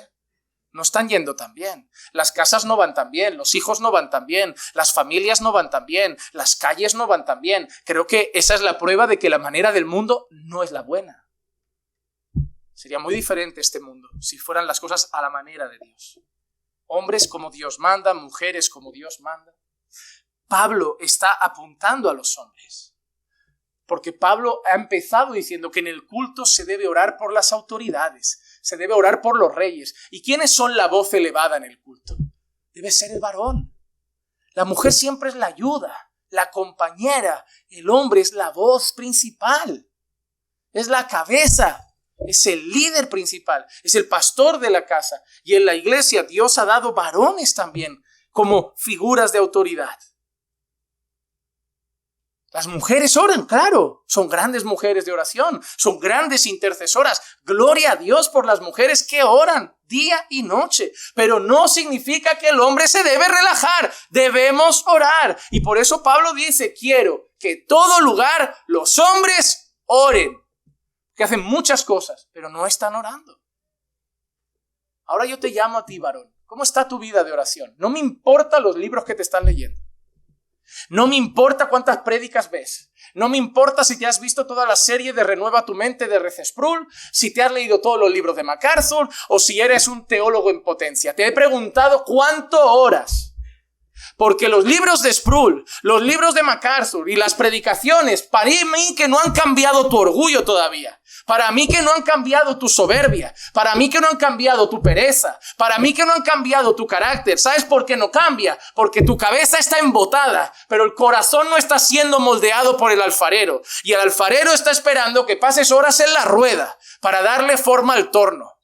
No están yendo tan bien. Las casas no van tan bien, los hijos no van tan bien, las familias no van tan bien, las calles no van tan bien. Creo que esa es la prueba de que la manera del mundo no es la buena. Sería muy diferente este mundo si fueran las cosas a la manera de Dios. Hombres como Dios manda, mujeres como Dios manda. Pablo está apuntando a los hombres. Porque Pablo ha empezado diciendo que en el culto se debe orar por las autoridades, se debe orar por los reyes. ¿Y quiénes son la voz elevada en el culto? Debe ser el varón. La mujer siempre es la ayuda, la compañera. El hombre es la voz principal, es la cabeza, es el líder principal, es el pastor de la casa. Y en la iglesia Dios ha dado varones también como figuras de autoridad. Las mujeres oran, claro, son grandes mujeres de oración, son grandes intercesoras. Gloria a Dios por las mujeres que oran día y noche, pero no significa que el hombre se debe relajar, debemos orar. Y por eso Pablo dice, quiero que en todo lugar los hombres oren, que hacen muchas cosas, pero no están orando. Ahora yo te llamo a ti, varón, ¿cómo está tu vida de oración? No me importan los libros que te están leyendo. No me importa cuántas prédicas ves. No me importa si te has visto toda la serie de Renueva tu Mente de R.C. Sproul, si te has leído todos los libros de MacArthur o si eres un teólogo en potencia. Te he preguntado cuánto oras. Porque los libros de Sproul, los libros de MacArthur y las predicaciones, para mí que no han cambiado tu orgullo todavía. Para mí que no han cambiado tu soberbia, para mí que no han cambiado tu pereza, para mí que no han cambiado tu carácter. ¿Sabes por qué no cambia? Porque tu cabeza está embotada, pero el corazón no está siendo moldeado por el alfarero. Y el alfarero está esperando que pases horas en la rueda para darle forma al torno,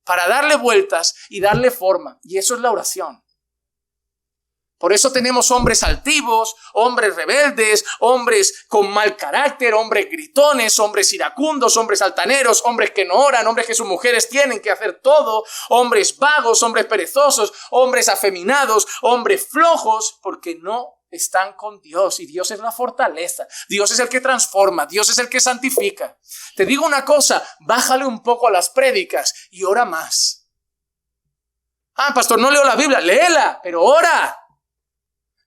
para darle vueltas y darle forma. Y eso es la oración. Por eso tenemos hombres altivos, hombres rebeldes, hombres con mal carácter, hombres gritones, hombres iracundos, hombres altaneros, hombres que no oran, hombres que sus mujeres tienen que hacer todo, hombres vagos, hombres perezosos, hombres afeminados, hombres flojos, porque no están con Dios. Y Dios es la fortaleza, Dios es el que transforma, Dios es el que santifica. Te digo una cosa, bájale un poco a las prédicas y ora más. Ah, pastor, no leo la Biblia, léela, pero ora.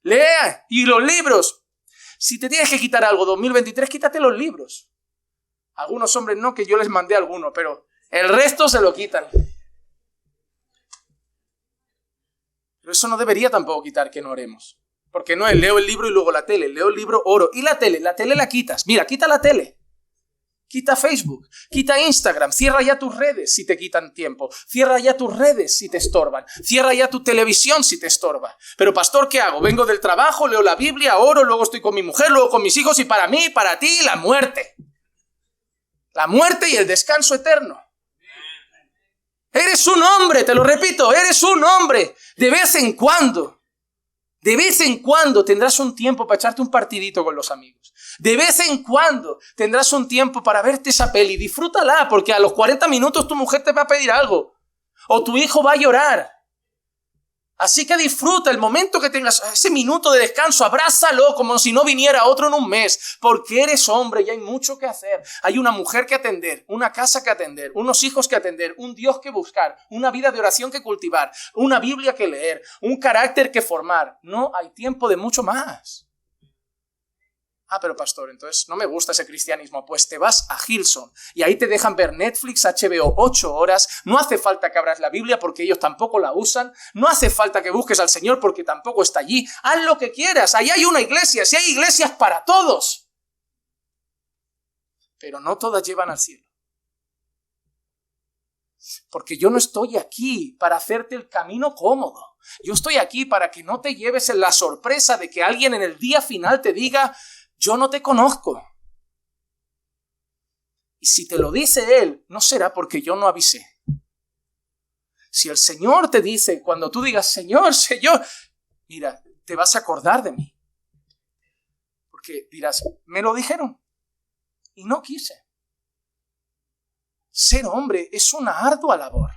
Lea, y los libros. Si te tienes que quitar algo 2023, quítate los libros. Algunos hombres no, que yo les mandé algunos, pero el resto se lo quitan. Pero eso no debería tampoco quitar que no oremos. Porque no es leo el libro y luego la tele. Leo el libro, oro. Y la tele la quitas. Mira, quita la tele. Quita Facebook, quita Instagram, cierra ya tus redes si te quitan tiempo, cierra ya tus redes si te estorban, cierra ya tu televisión si te estorba. Pero pastor, ¿qué hago? Vengo del trabajo, leo la Biblia, oro, luego estoy con mi mujer, luego con mis hijos y para mí, para ti, la muerte. La muerte y el descanso eterno. Eres un hombre, te lo repito, eres un hombre. De vez en cuando tendrás un tiempo para echarte un partidito con los amigos. De vez en cuando tendrás un tiempo para verte esa peli. Disfrútala, porque a los 40 minutos tu mujer te va a pedir algo. O tu hijo va a llorar. Así que disfruta el momento que tengas, ese minuto de descanso, abrázalo como si no viniera otro en un mes, porque eres hombre y hay mucho que hacer. Hay una mujer que atender, una casa que atender, unos hijos que atender, un Dios que buscar, una vida de oración que cultivar, una Biblia que leer, un carácter que formar. No hay tiempo de mucho más. Ah, pero pastor, entonces no me gusta ese cristianismo. Pues te vas a Hillsong y ahí te dejan ver Netflix, HBO 8 horas. No hace falta que abras la Biblia porque ellos tampoco la usan. No hace falta que busques al Señor porque tampoco está allí. Haz lo que quieras. Ahí hay una iglesia. Si hay iglesias para todos. Pero no todas llevan al cielo. Porque yo no estoy aquí para hacerte el camino cómodo. Yo estoy aquí para que no te lleves en la sorpresa de que alguien en el día final te diga: yo no te conozco. Y si te lo dice Él, no será porque yo no avisé. Si el Señor te dice, cuando tú digas, Señor, Señor, mira, te vas a acordar de mí. Porque dirás, me lo dijeron y no quise. Ser hombre es una ardua labor.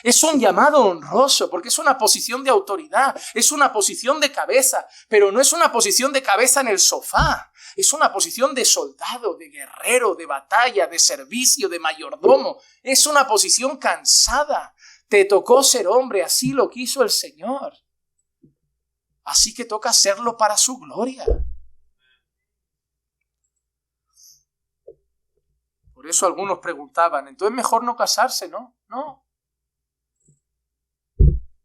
Es un llamado honroso porque es una posición de autoridad, es una posición de cabeza, pero no es una posición de cabeza en el sofá. Es una posición de soldado, de guerrero, de batalla, de servicio, de mayordomo. Es una posición cansada. Te tocó ser hombre, así lo quiso el Señor. Así que toca hacerlo para su gloria. Por eso algunos preguntaban, entonces mejor no casarse, ¿no? No.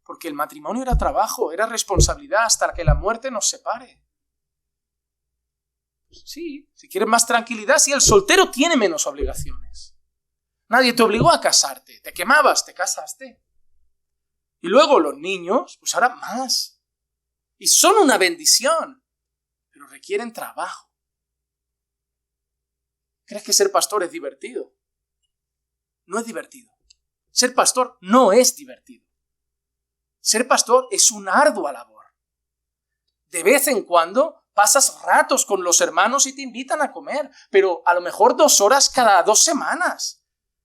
Porque el matrimonio era trabajo, era responsabilidad hasta que la muerte nos separe. Sí, si quieres más tranquilidad, sí, el soltero tiene menos obligaciones. Nadie te obligó a casarte, te quemabas, te casaste. Y luego los niños, pues ahora más. Y son una bendición, pero requieren trabajo. ¿Crees que ser pastor es divertido? No es divertido. Ser pastor no es divertido. Ser pastor es una ardua labor. De vez en cuando pasas ratos con los hermanos y te invitan a comer, pero a lo mejor 2 horas cada 2 semanas.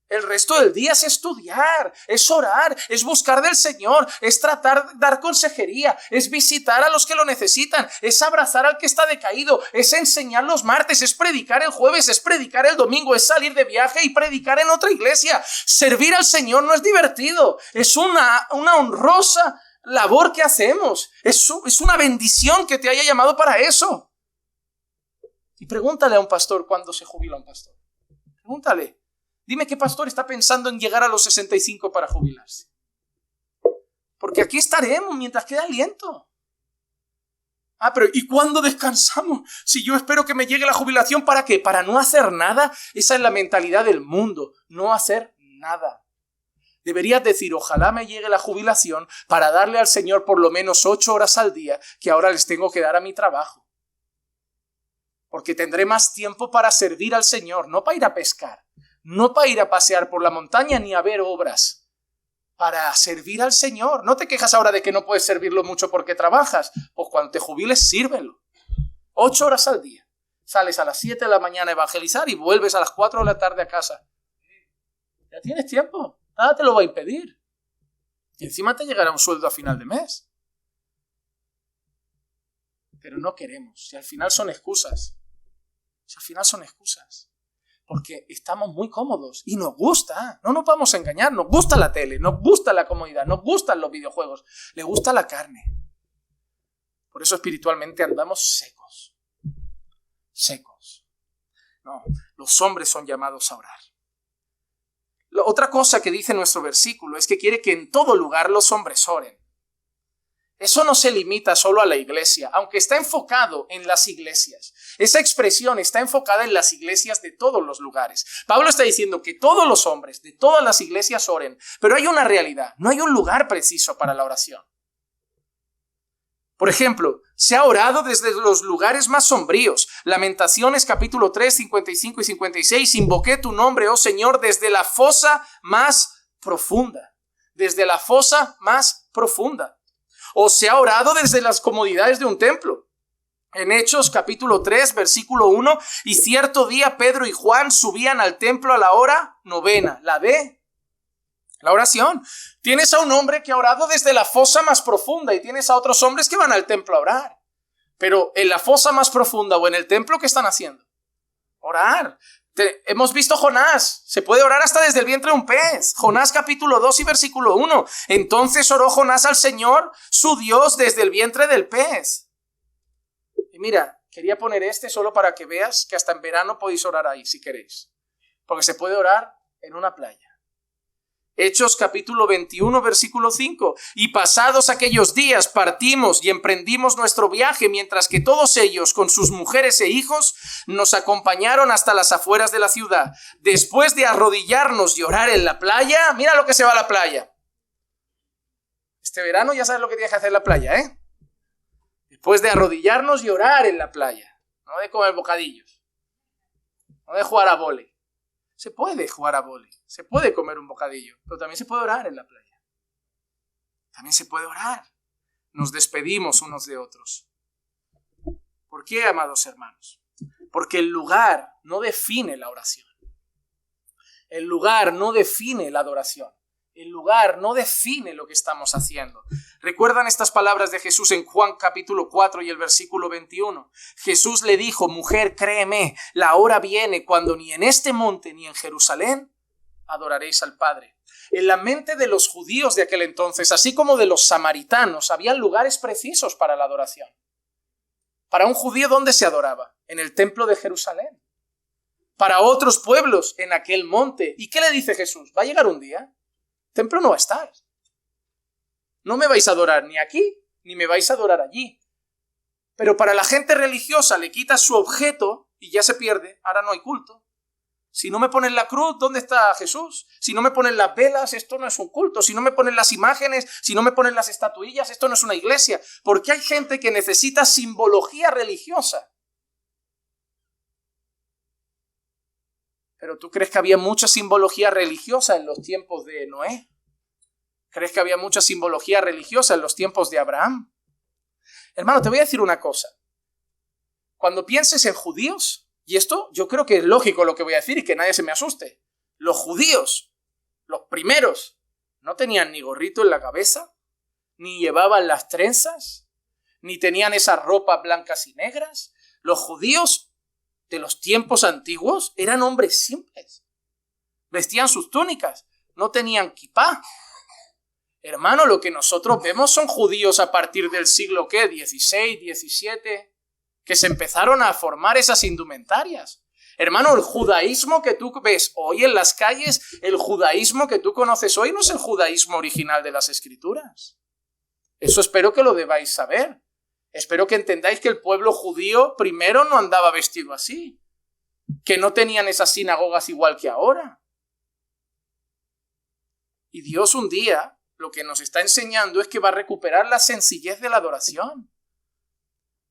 El resto del día es estudiar, es orar, es buscar del Señor, es dar consejería, es visitar a los que lo necesitan, es abrazar al que está decaído, es enseñar los martes, es predicar el jueves, es predicar el domingo, es salir de viaje y predicar en otra iglesia. Servir al Señor no es divertido, es una honrosa labor que hacemos. Es una bendición que te haya llamado para eso. Y pregúntale a un pastor cuándo se jubila un pastor. Pregúntale. Dime qué pastor está pensando en llegar a los 65 para jubilarse. Porque aquí estaremos mientras quede aliento. Pero ¿y cuándo descansamos? Si yo espero que me llegue la jubilación, ¿para qué? ¿Para no hacer nada? Esa es la mentalidad del mundo, no hacer nada. Deberías decir, ojalá me llegue la jubilación para darle al Señor por lo menos 8 horas al día que ahora les tengo que dar a mi trabajo. Porque tendré más tiempo para servir al Señor, no para ir a pescar. No para ir a pasear por la montaña ni a ver obras, para servir al Señor. No te quejas ahora de que no puedes servirlo mucho porque trabajas. Pues cuando te jubiles, sírvelo. 8 horas al día. Sales a las 7 de la mañana a evangelizar y vuelves a las 4 de la tarde a casa. Ya tienes tiempo. Nada te lo va a impedir. Y encima te llegará un sueldo a final de mes. Pero no queremos. Si al final son excusas. Porque estamos muy cómodos y nos gusta, no nos vamos a engañar, nos gusta la tele, nos gusta la comodidad, nos gustan los videojuegos, le gusta la carne. Por eso espiritualmente andamos secos. No, los hombres son llamados a orar. Otra cosa que dice nuestro versículo es que quiere que en todo lugar los hombres oren. Eso no se limita solo a la iglesia, aunque está enfocado en las iglesias. Esa expresión está enfocada en las iglesias de todos los lugares. Pablo está diciendo que todos los hombres de todas las iglesias oren, pero hay una realidad, no hay un lugar preciso para la oración. Por ejemplo, se ha orado desde los lugares más sombríos. Lamentaciones capítulo 3, 55 y 56. Invoqué tu nombre, oh Señor, desde la fosa más profunda. Desde la fosa más profunda. O se ha orado desde las comodidades de un templo. En Hechos capítulo 3, versículo 1, y cierto día Pedro y Juan subían al templo a la hora 9, la oración. Tienes a un hombre que ha orado desde la fosa más profunda y tienes a otros hombres que van al templo a orar. Pero en la fosa más profunda o en el templo, ¿qué están haciendo? Orar. Hemos visto Jonás, se puede orar hasta desde el vientre de un pez. Jonás capítulo 2 y versículo 1. Entonces oró Jonás al Señor, su Dios, desde el vientre del pez. Y mira, quería poner solo para que veas que hasta en verano podéis orar ahí, si queréis. Porque se puede orar en una playa. Hechos capítulo 21, versículo 5. Y pasados aquellos días partimos y emprendimos nuestro viaje, mientras que todos ellos, con sus mujeres e hijos, nos acompañaron hasta las afueras de la ciudad. Después de arrodillarnos y orar en la playa, mira lo que se va a la playa. Este verano ya sabes lo que tienes que hacer en la playa, ¿eh? Después de arrodillarnos y orar en la playa. No de comer bocadillos. No de jugar a vóley. Se puede jugar a vóley, se puede comer un bocadillo, pero también se puede orar en la playa. También se puede orar. Nos despedimos unos de otros. ¿Por qué, amados hermanos? Porque el lugar no define la oración. El lugar no define la adoración. El lugar no define lo que estamos haciendo. ¿Recuerdan estas palabras de Jesús en Juan capítulo 4 y el versículo 21? Jesús le dijo: mujer, créeme, la hora viene cuando ni en este monte ni en Jerusalén adoraréis al Padre. En la mente de los judíos de aquel entonces, así como de los samaritanos, había lugares precisos para la adoración. Para un judío, ¿dónde se adoraba? En el templo de Jerusalén. Para otros pueblos, en aquel monte. ¿Y qué le dice Jesús? Va a llegar un día, el templo no va a estar. No me vais a adorar ni aquí, ni me vais a adorar allí. Pero para la gente religiosa le quitas su objeto y ya se pierde. Ahora no hay culto. Si no me ponen la cruz, ¿dónde está Jesús? Si no me ponen las velas, esto no es un culto. Si no me ponen las imágenes, si no me ponen las estatuillas, esto no es una iglesia. Porque hay gente que necesita simbología religiosa. Pero ¿tú crees que había mucha simbología religiosa en los tiempos de Noé? ¿Crees que había mucha simbología religiosa en los tiempos de Abraham? Hermano, te voy a decir una cosa. Cuando pienses en judíos, y esto yo creo que es lógico lo que voy a decir y que nadie se me asuste. Los judíos, los primeros, no tenían ni gorrito en la cabeza, ni llevaban las trenzas, ni tenían esas ropas blancas y negras. Los judíos de los tiempos antiguos eran hombres simples. Vestían sus túnicas, no tenían kipá. Hermano, lo que nosotros vemos son judíos a partir del siglo XVI, XVII, que se empezaron a formar esas indumentarias. Hermano, el judaísmo que tú ves hoy en las calles, el judaísmo que tú conoces hoy no es el judaísmo original de las Escrituras. Eso espero que lo debáis saber. Espero que entendáis que el pueblo judío primero no andaba vestido así, que no tenían esas sinagogas igual que ahora. Y Dios un día lo que nos está enseñando es que va a recuperar la sencillez de la adoración.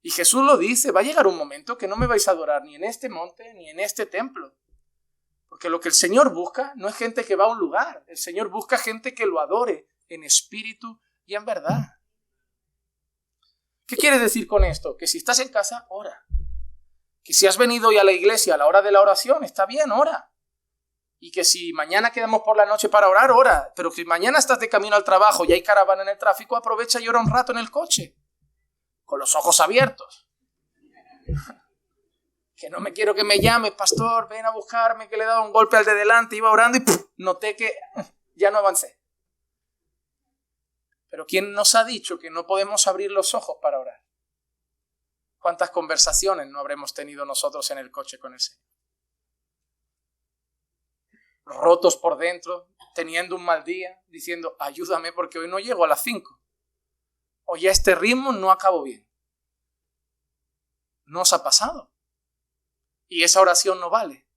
Y Jesús lo dice, va a llegar un momento que no me vais a adorar ni en este monte ni en este templo. Porque lo que el Señor busca no es gente que va a un lugar, el Señor busca gente que lo adore en espíritu y en verdad. ¿Qué quiere decir con esto? Que si estás en casa, ora. Que si has venido hoy a la iglesia a la hora de la oración, está bien, ora. Y que si mañana quedamos por la noche para orar, ora. Pero si mañana estás de camino al trabajo y hay caravana en el tráfico, aprovecha y ora un rato en el coche. Con los ojos abiertos. Que no me quiero que me llame, pastor, ven a buscarme, que le he dado un golpe al de delante, iba orando y noté que ya no avancé. Pero ¿quién nos ha dicho que no podemos abrir los ojos para orar? ¿Cuántas conversaciones no habremos tenido nosotros en el coche con el Señor? Rotos por dentro, teniendo un mal día, diciendo, ayúdame porque hoy no llego a las 5. O ya este ritmo no acabo bien. ¿No os ha pasado? Y esa oración no vale,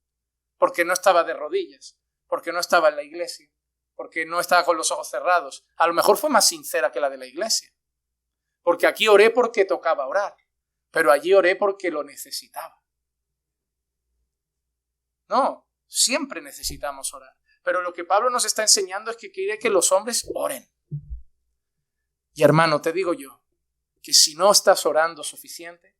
porque no estaba de rodillas, porque no estaba en la iglesia, porque no estaba con los ojos cerrados. A lo mejor fue más sincera que la de la iglesia. Porque aquí oré porque tocaba orar, pero allí oré porque lo necesitaba. No, siempre necesitamos orar. Pero lo que Pablo nos está enseñando es que quiere que los hombres oren. Y hermano, te digo yo, que si no estás orando suficiente,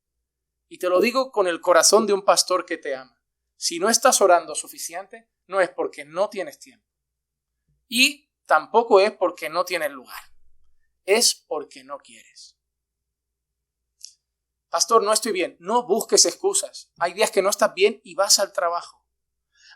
y te lo digo con el corazón de un pastor que te ama, si no estás orando suficiente, no es porque no tienes tiempo. Y tampoco es porque no tienes lugar. Es porque no quieres. Pastor, no estoy bien. No busques excusas. Hay días que no estás bien y vas al trabajo.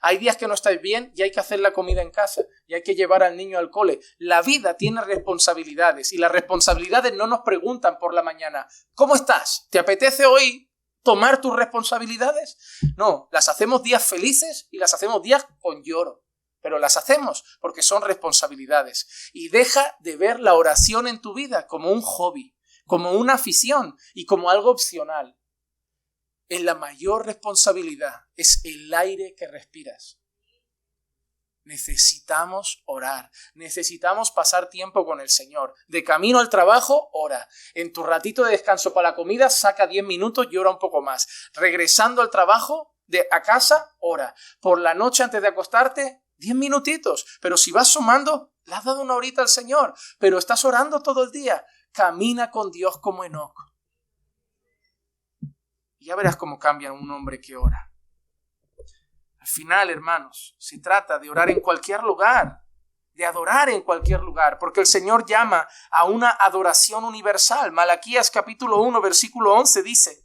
Hay días que no estás bien y hay que hacer la comida en casa y hay que llevar al niño al cole. La vida tiene responsabilidades y las responsabilidades no nos preguntan por la mañana, ¿cómo estás? ¿Te apetece hoy tomar tus responsabilidades? No, las hacemos días felices y las hacemos días con lloro. Pero las hacemos porque son responsabilidades. Y deja de ver la oración en tu vida como un hobby, como una afición y como algo opcional. La mayor responsabilidad es el aire que respiras. Necesitamos orar, necesitamos pasar tiempo con el Señor. De camino al trabajo, ora. En tu ratito de descanso para la comida, saca 10 minutos y ora un poco más. Regresando al trabajo, a casa, ora. Por la noche antes de acostarte, 10 minutitos. Pero si vas sumando, le has dado una horita al Señor. Pero estás orando todo el día. Camina con Dios como Enoc. Y ya verás cómo cambia un hombre que ora. Al final, hermanos, se trata de orar en cualquier lugar, de adorar en cualquier lugar, porque el Señor llama a una adoración universal. Malaquías capítulo 1, versículo 11 dice: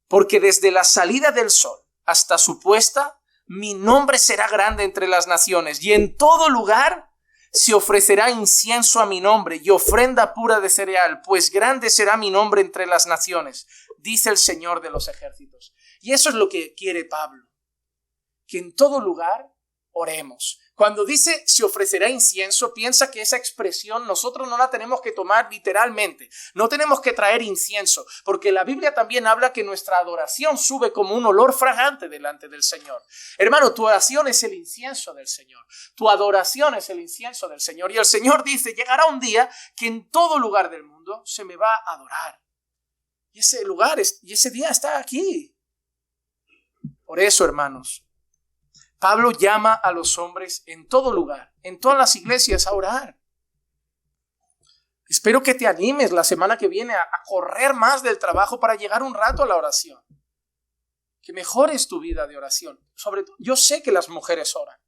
porque desde la salida del sol hasta su puesta, mi nombre será grande entre las naciones, y en todo lugar se ofrecerá incienso a mi nombre y ofrenda pura de cereal, pues grande será mi nombre entre las naciones, dice el Señor de los ejércitos. Y eso es lo que quiere Pablo, que en todo lugar oremos. Cuando dice se ofrecerá incienso, piensa que esa expresión nosotros no la tenemos que tomar literalmente. No tenemos que traer incienso, porque la Biblia también habla que nuestra adoración sube como un olor fragante delante del Señor. Hermano, tu oración es el incienso del Señor. Tu adoración es el incienso del Señor. Y el Señor dice, llegará un día que en todo lugar del mundo se me va a adorar. Y ese día está aquí. Por eso, hermanos, Pablo llama a los hombres en todo lugar, en todas las iglesias, a orar. Espero que te animes la semana que viene a correr más del trabajo para llegar un rato a la oración. Que mejores tu vida de oración. Sobre todo, yo sé que las mujeres oran.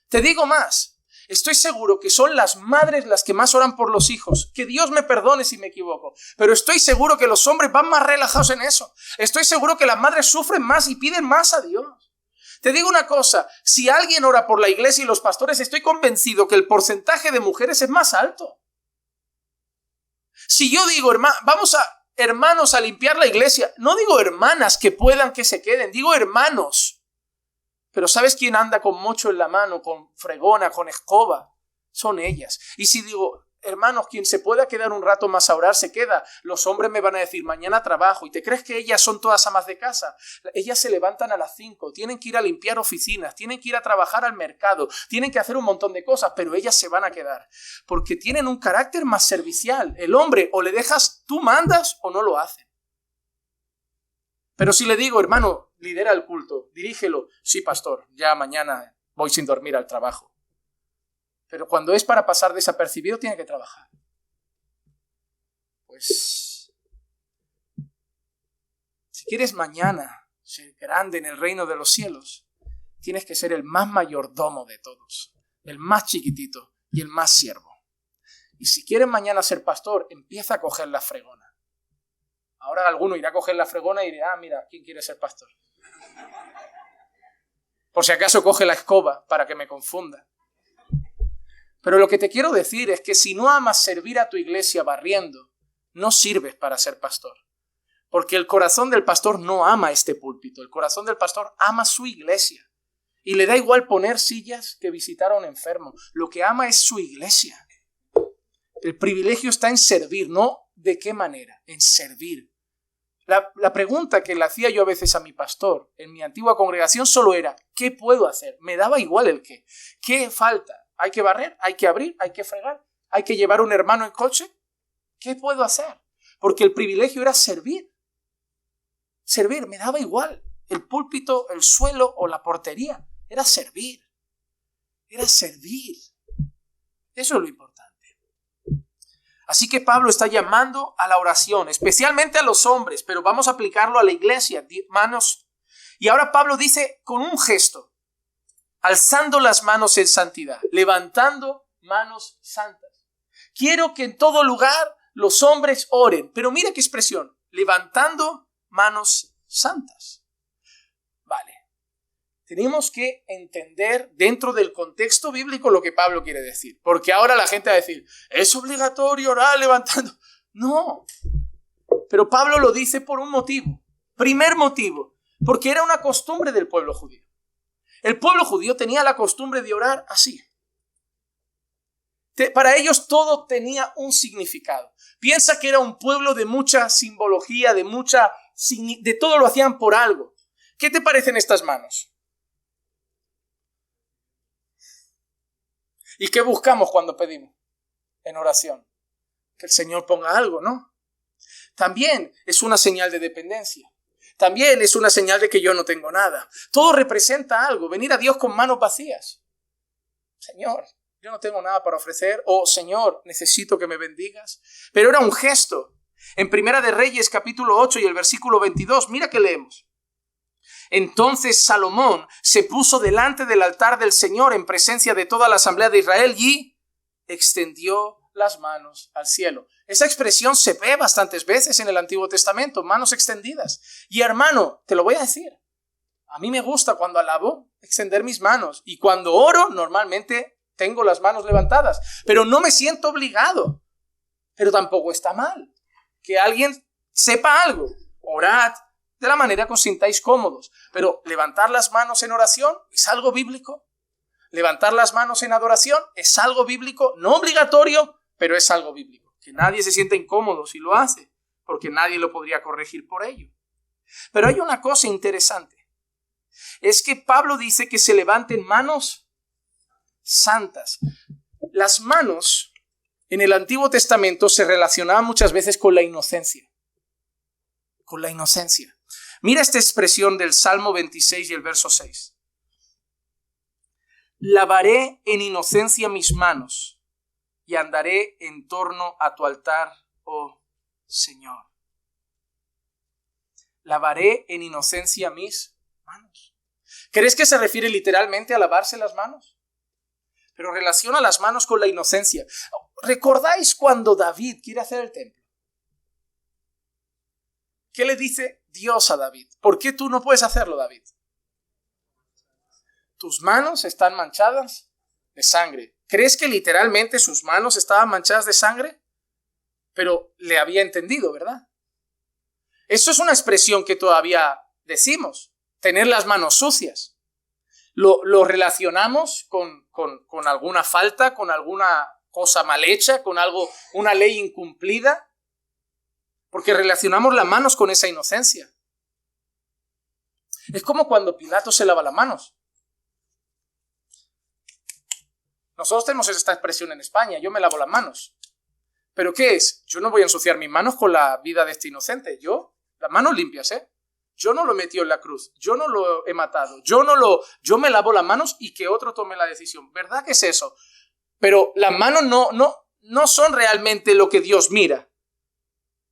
Te digo más, estoy seguro que son las madres las que más oran por los hijos. Que Dios me perdone si me equivoco, pero estoy seguro que los hombres van más relajados en eso. Estoy seguro que las madres sufren más y piden más a Dios. Te digo una cosa, si alguien ora por la iglesia y los pastores, estoy convencido que el porcentaje de mujeres es más alto. Si yo digo, vamos hermanos a limpiar la iglesia, no digo hermanas que puedan que se queden, digo hermanos. Pero ¿sabes quién anda con mocho en la mano, con fregona, con escoba? Son ellas. Y si digo, hermanos, quien se pueda quedar un rato más a orar, se queda. Los hombres me van a decir, mañana trabajo. ¿Y te crees que ellas son todas amas de casa? Ellas se levantan a las 5, tienen que ir a limpiar oficinas, tienen que ir a trabajar al mercado, tienen que hacer un montón de cosas, pero ellas se van a quedar. Porque tienen un carácter más servicial. El hombre, o le dejas, tú mandas, o no lo hacen. Pero si le digo, hermano, lidera el culto, dirígelo. Sí, pastor, ya mañana voy sin dormir al trabajo. Pero cuando es para pasar desapercibido, tiene que trabajar. Pues, si quieres mañana ser grande en el reino de los cielos, tienes que ser el más mayordomo de todos, el más chiquitito y el más siervo. Y si quieres mañana ser pastor, empieza a coger la fregona. Ahora alguno irá a coger la fregona y dirá, mira, ¿quién quiere ser pastor? Por si acaso coge la escoba para que me confunda. Pero lo que te quiero decir es que si no amas servir a tu iglesia barriendo, no sirves para ser pastor. Porque el corazón del pastor no ama este púlpito. El corazón del pastor ama su iglesia. Y le da igual poner sillas que visitar a un enfermo. Lo que ama es su iglesia. El privilegio está en servir, no de qué manera, en servir. La pregunta que le hacía yo a veces a mi pastor en mi antigua congregación solo era, ¿qué puedo hacer? Me daba igual el qué. ¿Qué falta? ¿Hay que barrer? ¿Hay que abrir? ¿Hay que fregar? ¿Hay que llevar un hermano en coche? ¿Qué puedo hacer? Porque el privilegio era servir. Servir, me daba igual. El púlpito, el suelo o la portería. Era servir. Era servir. Eso es lo importante. Así que Pablo está llamando a la oración, especialmente a los hombres, pero vamos a aplicarlo a la iglesia. Manos. Y ahora Pablo dice con un gesto, alzando las manos en santidad, levantando manos santas. Quiero que en todo lugar los hombres oren, pero mira qué expresión, levantando manos santas. Vale, tenemos que entender dentro del contexto bíblico lo que Pablo quiere decir, porque ahora la gente va a decir, es obligatorio orar levantando. No, pero Pablo lo dice por un motivo. Primer motivo, porque era una costumbre del pueblo judío. El pueblo judío tenía la costumbre de orar así. Para ellos todo tenía un significado. Piensa que era un pueblo de mucha simbología, de todo lo hacían por algo. ¿Qué te parecen estas manos? ¿Y qué buscamos cuando pedimos en oración? Que el Señor ponga algo, ¿no? También es una señal de dependencia. También es una señal de que yo no tengo nada. Todo representa algo. Venir a Dios con manos vacías. Señor, yo no tengo nada para ofrecer. O Señor, necesito que me bendigas. Pero era un gesto. En Primera de Reyes, capítulo 8 y el versículo 22, mira que leemos. Entonces Salomón se puso delante del altar del Señor en presencia de toda la asamblea de Israel y extendió las manos al cielo. Esa expresión se ve bastantes veces en el Antiguo Testamento, manos extendidas. Y hermano, te lo voy a decir, a mí me gusta cuando alabo extender mis manos, y cuando oro normalmente tengo las manos levantadas, pero no me siento obligado. Pero tampoco está mal que alguien sepa algo. Orad de la manera que os sintáis cómodos, pero levantar las manos en oración es algo bíblico. Levantar las manos en adoración es algo bíblico, no obligatorio, pero es algo bíblico. Que nadie se sienta incómodo si lo hace, porque nadie lo podría corregir por ello. Pero hay una cosa interesante. Es que Pablo dice que se levanten manos santas. Las manos en el Antiguo Testamento se relacionaban muchas veces con la inocencia. Con la inocencia. Mira esta expresión del Salmo 26 y el verso 6. Lavaré en inocencia mis manos y andaré en torno a tu altar, oh Señor. Lavaré en inocencia mis manos. ¿Crees que se refiere literalmente a lavarse las manos? Pero relaciona las manos con la inocencia. ¿Recordáis cuando David quiere hacer el templo? ¿Qué le dice Dios a David? ¿Por qué tú no puedes hacerlo, David? Tus manos están manchadas de sangre. ¿Crees que literalmente sus manos estaban manchadas de sangre? Pero le había entendido, ¿verdad? Eso es una expresión que todavía decimos, tener las manos sucias. Lo relacionamos con alguna falta, con alguna cosa mal hecha, con algo, una ley incumplida, porque relacionamos las manos con esa inocencia. Es como cuando Pilato se lava las manos. Nosotros tenemos esta expresión en España, yo me lavo las manos. ¿Pero qué es? Yo no voy a ensuciar mis manos con la vida de este inocente. Las manos limpias, ¿eh? Yo no lo metí en la cruz, yo no lo he matado, yo me lavo las manos y que otro tome la decisión. ¿Verdad que es eso? Pero las manos no son realmente lo que Dios mira.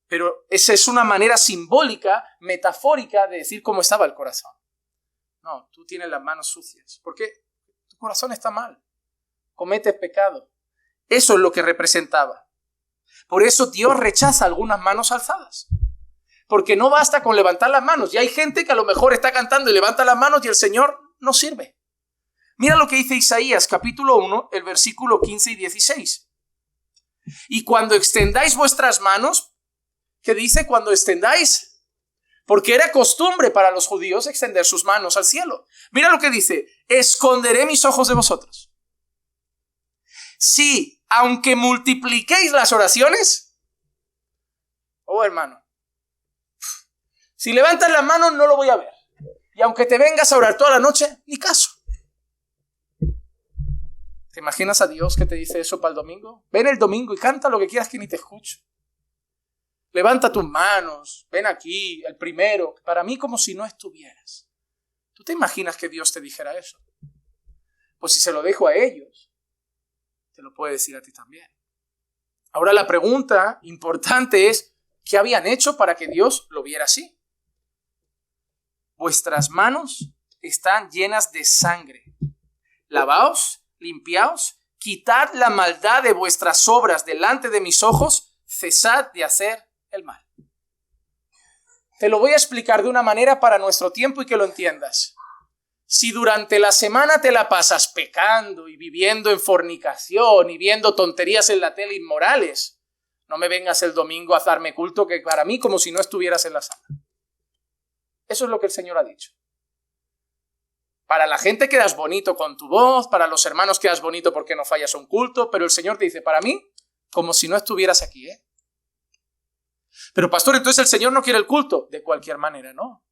Pero esa es una manera simbólica, metafórica de decir cómo estaba el corazón. No, tú tienes las manos sucias. ¿Por qué? Tu corazón está mal. Cometes pecado. Eso es lo que representaba. Por eso Dios rechaza algunas manos alzadas. Porque no basta con levantar las manos. Y hay gente que a lo mejor está cantando y levanta las manos y el Señor no sirve. Mira lo que dice Isaías, capítulo 1, el versículo 15 y 16. Y cuando extendáis vuestras manos, ¿qué dice? Cuando extendáis, porque era costumbre para los judíos extender sus manos al cielo. Mira lo que dice, esconderé mis ojos de vosotros. Sí, aunque multipliquéis las oraciones, oh hermano, si levantas las manos no lo voy a ver. Y aunque te vengas a orar toda la noche, ni caso. ¿Te imaginas a Dios que te dice eso para el domingo? Ven el domingo y canta lo que quieras que ni te escucho. Levanta tus manos, ven aquí, el primero, para mí como si no estuvieras. ¿Tú te imaginas que Dios te dijera eso? Pues si se lo dejo a ellos, te lo puede decir a ti también. Ahora la pregunta importante es, ¿qué habían hecho para que Dios lo viera así? Vuestras manos están llenas de sangre. Lavaos, limpiaos, quitad la maldad de vuestras obras delante de mis ojos, cesad de hacer el mal. Te lo voy a explicar de una manera para nuestro tiempo y que lo entiendas. Si durante la semana te la pasas pecando y viviendo en fornicación y viendo tonterías en la tele inmorales, no me vengas el domingo a darme culto que para mí como si no estuvieras en la sala. Eso es lo que el Señor ha dicho. Para la gente quedas bonito con tu voz, para los hermanos quedas bonito porque no fallas a un culto, pero el Señor te dice, para mí, como si no estuvieras aquí, ¿eh? Pero pastor, entonces el Señor no quiere el culto. De cualquier manera, no.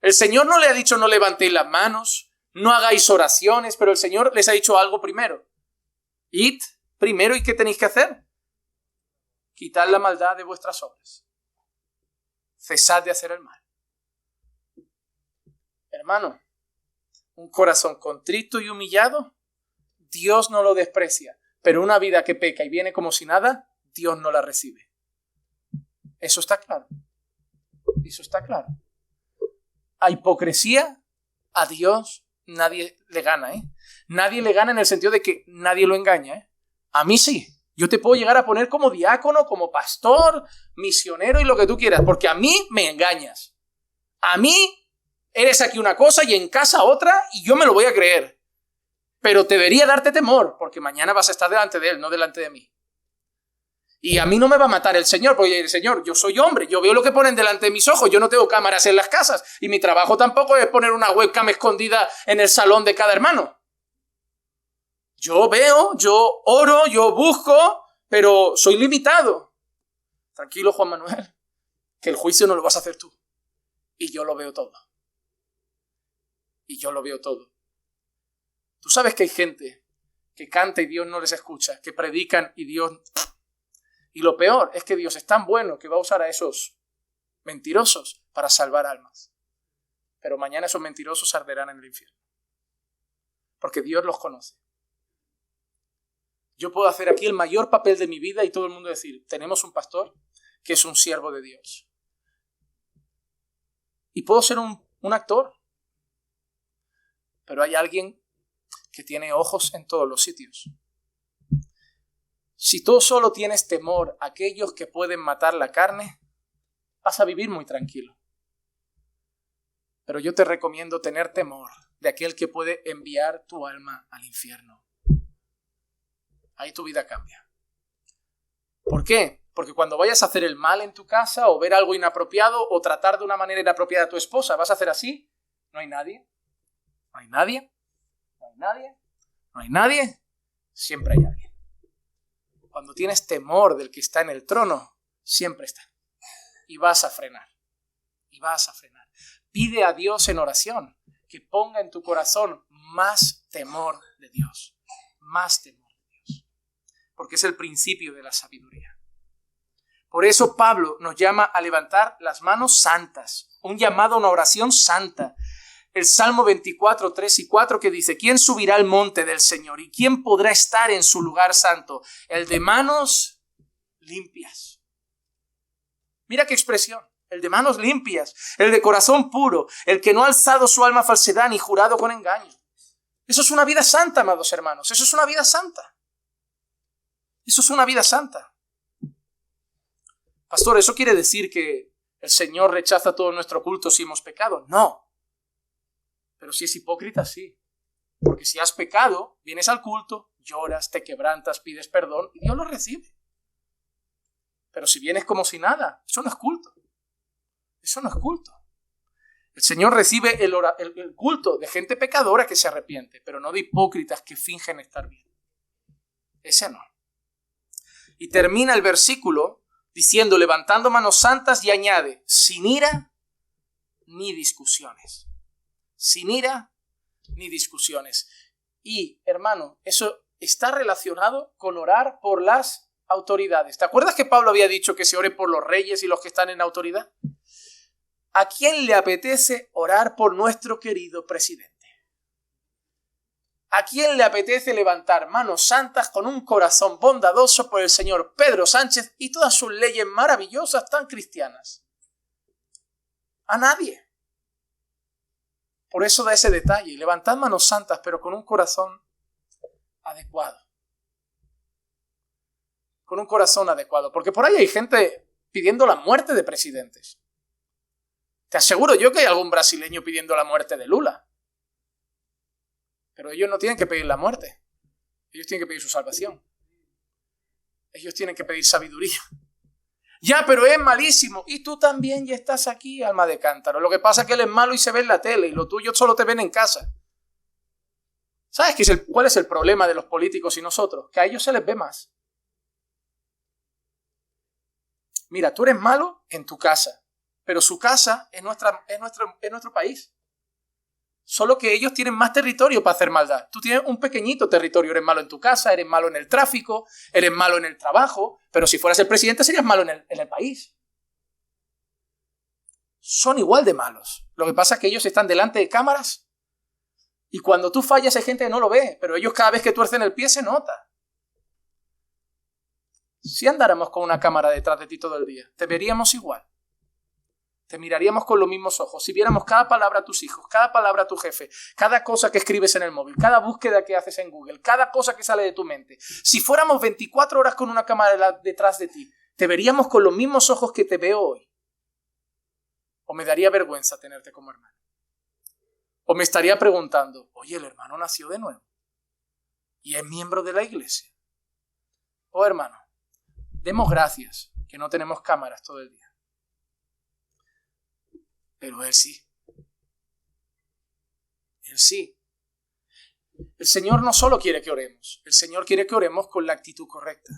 El Señor no le ha dicho no levantéis las manos, no hagáis oraciones, pero el Señor les ha dicho algo primero. Id primero, ¿y qué tenéis que hacer? Quitad la maldad de vuestras obras. Cesad de hacer el mal. Hermano, un corazón contrito y humillado, Dios no lo desprecia, pero una vida que peca y viene como si nada, Dios no la recibe. Eso está claro. Eso está claro. a hipocresía, a Dios nadie le gana, ¿eh? Nadie le gana en el sentido de que nadie lo engaña, ¿eh? A mí sí. Yo te puedo llegar a poner como diácono, como pastor, misionero y lo que tú quieras, porque a mí me engañas. A mí eres aquí una cosa y en casa otra y yo me lo voy a creer. Pero debería darte temor, porque mañana vas a estar delante de Él, no delante de mí. Y a mí no me va a matar el Señor, porque el Señor, yo soy hombre, yo veo lo que ponen delante de mis ojos, yo no tengo cámaras en las casas, y mi trabajo tampoco es poner una webcam escondida en el salón de cada hermano. Yo veo, yo oro, yo busco, pero soy limitado. Tranquilo, Juan Manuel, que el juicio no lo vas a hacer tú. Y yo lo veo todo. Y yo lo veo todo. Tú sabes que hay gente que canta y Dios no les escucha, que predican y Dios... Y lo peor es que Dios es tan bueno que va a usar a esos mentirosos para salvar almas. Pero mañana esos mentirosos arderán en el infierno. Porque Dios los conoce. Yo puedo hacer aquí el mayor papel de mi vida y todo el mundo decir, tenemos un pastor que es un siervo de Dios. Y puedo ser un actor. Pero hay alguien que tiene ojos en todos los sitios. Si tú solo tienes temor a aquellos que pueden matar la carne, vas a vivir muy tranquilo. Pero yo te recomiendo tener temor de aquel que puede enviar tu alma al infierno. Ahí tu vida cambia. ¿Por qué? Porque cuando vayas a hacer el mal en tu casa o ver algo inapropiado o tratar de una manera inapropiada a tu esposa, vas a hacer así. No hay nadie. No hay nadie. No hay nadie. No hay nadie. Siempre hay alguien. Cuando tienes temor del que está en el trono, siempre está. Y vas a frenar. Y vas a frenar. Pide a Dios en oración que ponga en tu corazón más temor de Dios. Más temor de Dios. Porque es el principio de la sabiduría. Por eso Pablo nos llama a levantar las manos santas. Un llamado a una oración santa. El Salmo 24, 3 y 4 que dice, ¿quién subirá al monte del Señor? ¿Y quién podrá estar en su lugar santo? El de manos limpias. Mira qué expresión. El de manos limpias. El de corazón puro. El que no ha alzado su alma a falsedad ni jurado con engaño. Eso es una vida santa, amados hermanos. Eso es una vida santa. Eso es una vida santa. Pastor, ¿eso quiere decir que el Señor rechaza todo nuestro culto si hemos pecado? No. Pero si es hipócrita, sí. Porque si has pecado, vienes al culto, lloras, te quebrantas, pides perdón y Dios lo recibe. Pero si vienes como si nada, eso no es culto. Eso no es culto. El Señor recibe el culto de gente pecadora que se arrepiente, pero no de hipócritas que fingen estar bien. Ese no. Y termina el versículo diciendo, levantando manos santas, y añade, sin ira ni discusiones. Sin ira ni discusiones. Y, hermano, eso está relacionado con orar por las autoridades. ¿Te acuerdas que Pablo había dicho que se ore por los reyes y los que están en autoridad? ¿A quién le apetece orar por nuestro querido presidente? ¿A quién le apetece levantar manos santas con un corazón bondadoso por el señor Pedro Sánchez y todas sus leyes maravillosas tan cristianas? A nadie. Por eso da ese detalle, levantad manos santas, pero con un corazón adecuado. Con un corazón adecuado. Porque por ahí hay gente pidiendo la muerte de presidentes. Te aseguro yo que hay algún brasileño pidiendo la muerte de Lula. Pero ellos no tienen que pedir la muerte. Ellos tienen que pedir su salvación. Ellos tienen que pedir sabiduría. Ya, pero es malísimo. Y tú también ya estás aquí, alma de cántaro. Lo que pasa es que él es malo y se ve en la tele. Y lo tuyo solo te ven en casa. ¿Sabes cuál es el problema de los políticos y nosotros? Que a ellos se les ve más. Mira, tú eres malo en tu casa. Pero su casa es nuestro país. Solo que ellos tienen más territorio para hacer maldad. Tú tienes un pequeñito territorio. Eres malo en tu casa, eres malo en el tráfico, eres malo en el trabajo. Pero si fueras el presidente serías malo en el país. Son igual de malos. Lo que pasa es que ellos están delante de cámaras y cuando tú fallas hay gente que no lo ve. Pero ellos cada vez que tuercen el pie se nota. Si andáramos con una cámara detrás de ti todo el día, te veríamos igual. te miraríamos con los mismos ojos. Si viéramos cada palabra a tus hijos, cada palabra a tu jefe, cada cosa que escribes en el móvil, cada búsqueda que haces en Google, cada cosa que sale de tu mente. Si fuéramos 24 horas con una cámara detrás de ti, ¿te veríamos con los mismos ojos que te veo hoy? ¿O me daría vergüenza tenerte como hermano? ¿O me estaría preguntando, oye, el hermano nació de nuevo y es miembro de la iglesia? Oh, hermano, demos gracias que no tenemos cámaras todo el día. Pero Él sí. Él sí. El Señor no solo quiere que oremos, el Señor quiere que oremos con la actitud correcta.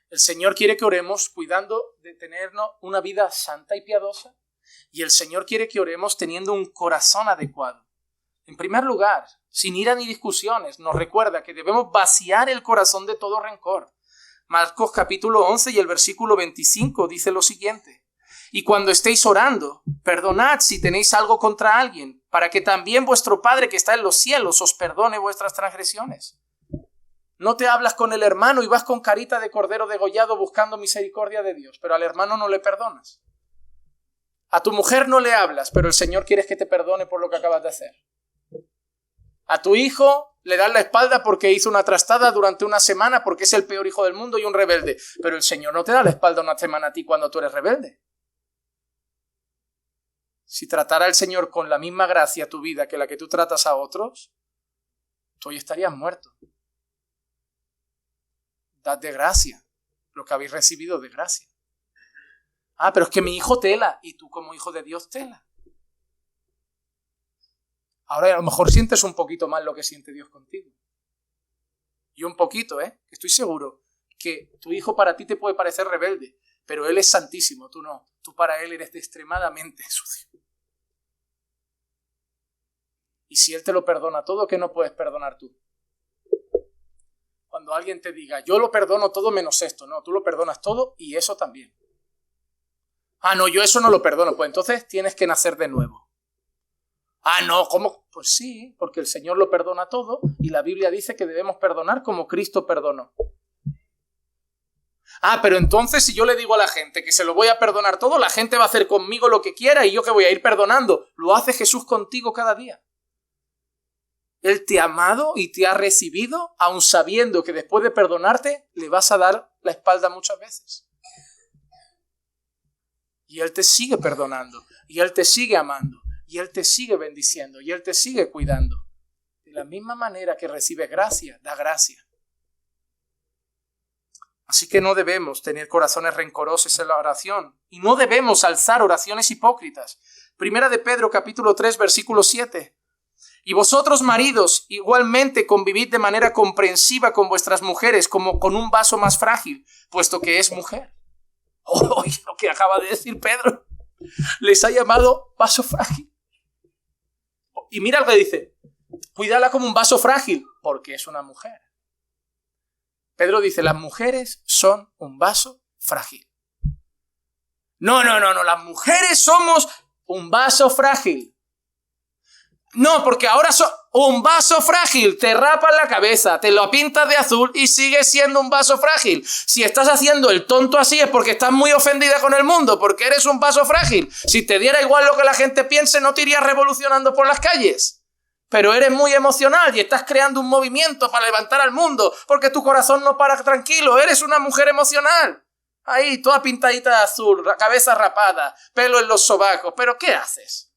El Señor quiere que oremos cuidando de tenernos una vida santa y piadosa. Y el Señor quiere que oremos teniendo un corazón adecuado. En primer lugar, sin ira ni discusiones, nos recuerda que debemos vaciar el corazón de todo rencor. Marcos capítulo 11 y el versículo 25 dice lo siguiente: y cuando estéis orando, perdonad si tenéis algo contra alguien, para que también vuestro Padre que está en los cielos os perdone vuestras transgresiones. No te hablas con el hermano y vas con carita de cordero degollado buscando misericordia de Dios, pero al hermano no le perdonas. A tu mujer no le hablas, pero el Señor quiere que te perdone por lo que acabas de hacer. A tu hijo le das la espalda porque hizo una trastada durante una semana porque es el peor hijo del mundo y un rebelde. Pero el Señor no te da la espalda una semana a ti cuando tú eres rebelde. Si tratara el Señor con la misma gracia tu vida que la que tú tratas a otros, tú hoy estarías muerto. Dad de gracia lo que habéis recibido de gracia. Ah, pero es que mi hijo tela y tú como hijo de Dios tela. Ahora a lo mejor sientes un poquito más lo que siente Dios contigo. Y un poquito, Estoy seguro que tu hijo para ti te puede parecer rebelde, pero él es santísimo, tú no. Tú para él eres extremadamente sucio. Y si él te lo perdona todo, ¿qué no puedes perdonar tú? Cuando alguien te diga, yo lo perdono todo menos esto, no, tú lo perdonas todo y eso también. Ah, no, yo eso no lo perdono, pues entonces tienes que nacer de nuevo. Ah, no, ¿cómo? Pues sí, porque el Señor lo perdona todo y la Biblia dice que debemos perdonar como Cristo perdonó. Ah, pero entonces si yo le digo a la gente que se lo voy a perdonar todo, la gente va a hacer conmigo lo que quiera y yo que voy a ir perdonando. Lo hace Jesús contigo cada día. Él te ha amado y te ha recibido, aun sabiendo que después de perdonarte le vas a dar la espalda muchas veces. Y Él te sigue perdonando, y Él te sigue amando, y Él te sigue bendiciendo, y Él te sigue cuidando. De la misma manera que recibes gracia, da gracia. Así que no debemos tener corazones rencorosos en la oración, y no debemos alzar oraciones hipócritas. Primera de Pedro capítulo 3 versículo 7. Y vosotros, maridos, igualmente convivid de manera comprensiva con vuestras mujeres, como con un vaso más frágil, puesto que es mujer. Oye, lo que acaba de decir Pedro. Les ha llamado vaso frágil. Y mira lo que dice. Cuídala como un vaso frágil, porque es una mujer. Pedro dice, las mujeres son un vaso frágil. No, las mujeres somos un vaso frágil. No, porque ahora un vaso frágil, te rapas la cabeza, te lo pintas de azul y sigues siendo un vaso frágil. Si estás haciendo el tonto así es porque estás muy ofendida con el mundo, porque eres un vaso frágil. Si te diera igual lo que la gente piense, no te irías revolucionando por las calles. Pero eres muy emocional y estás creando un movimiento para levantar al mundo, porque tu corazón no para tranquilo, eres una mujer emocional. Ahí, toda pintadita de azul, cabeza rapada, pelo en los sobacos, ¿pero qué haces?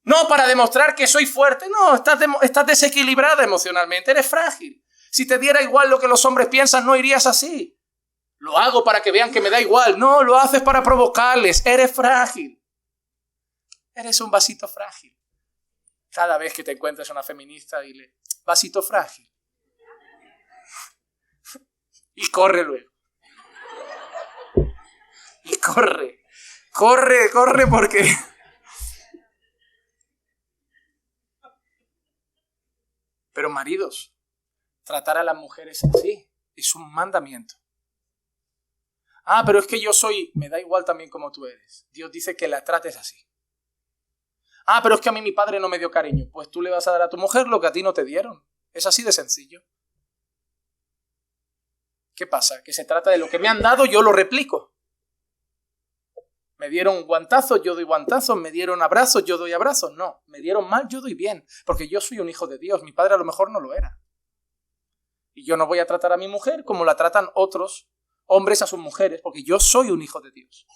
No para demostrar que soy fuerte, no, estás desequilibrada emocionalmente, eres frágil. Si te diera igual lo que los hombres piensan, no irías así. Lo hago para que vean que me da igual, no, lo haces para provocarles, eres frágil. Eres un vasito frágil. Cada vez que te encuentres una feminista, dile, vasito frágil. Y corre luego. Y corre porque... Pero maridos, tratar a las mujeres así es un mandamiento. Ah, pero es que yo me da igual también como tú eres. Dios dice que la trates así. Ah, pero es que a mí mi padre no me dio cariño. Pues tú le vas a dar a tu mujer lo que a ti no te dieron. Es así de sencillo. ¿Qué pasa? Que se trata de lo que me han dado, yo lo replico. Me dieron guantazos, yo doy guantazos. Me dieron abrazos, yo doy abrazos. No, me dieron mal, yo doy bien. Porque yo soy un hijo de Dios. Mi padre a lo mejor no lo era. Y yo no voy a tratar a mi mujer como la tratan otros hombres a sus mujeres, porque yo soy un hijo de Dios.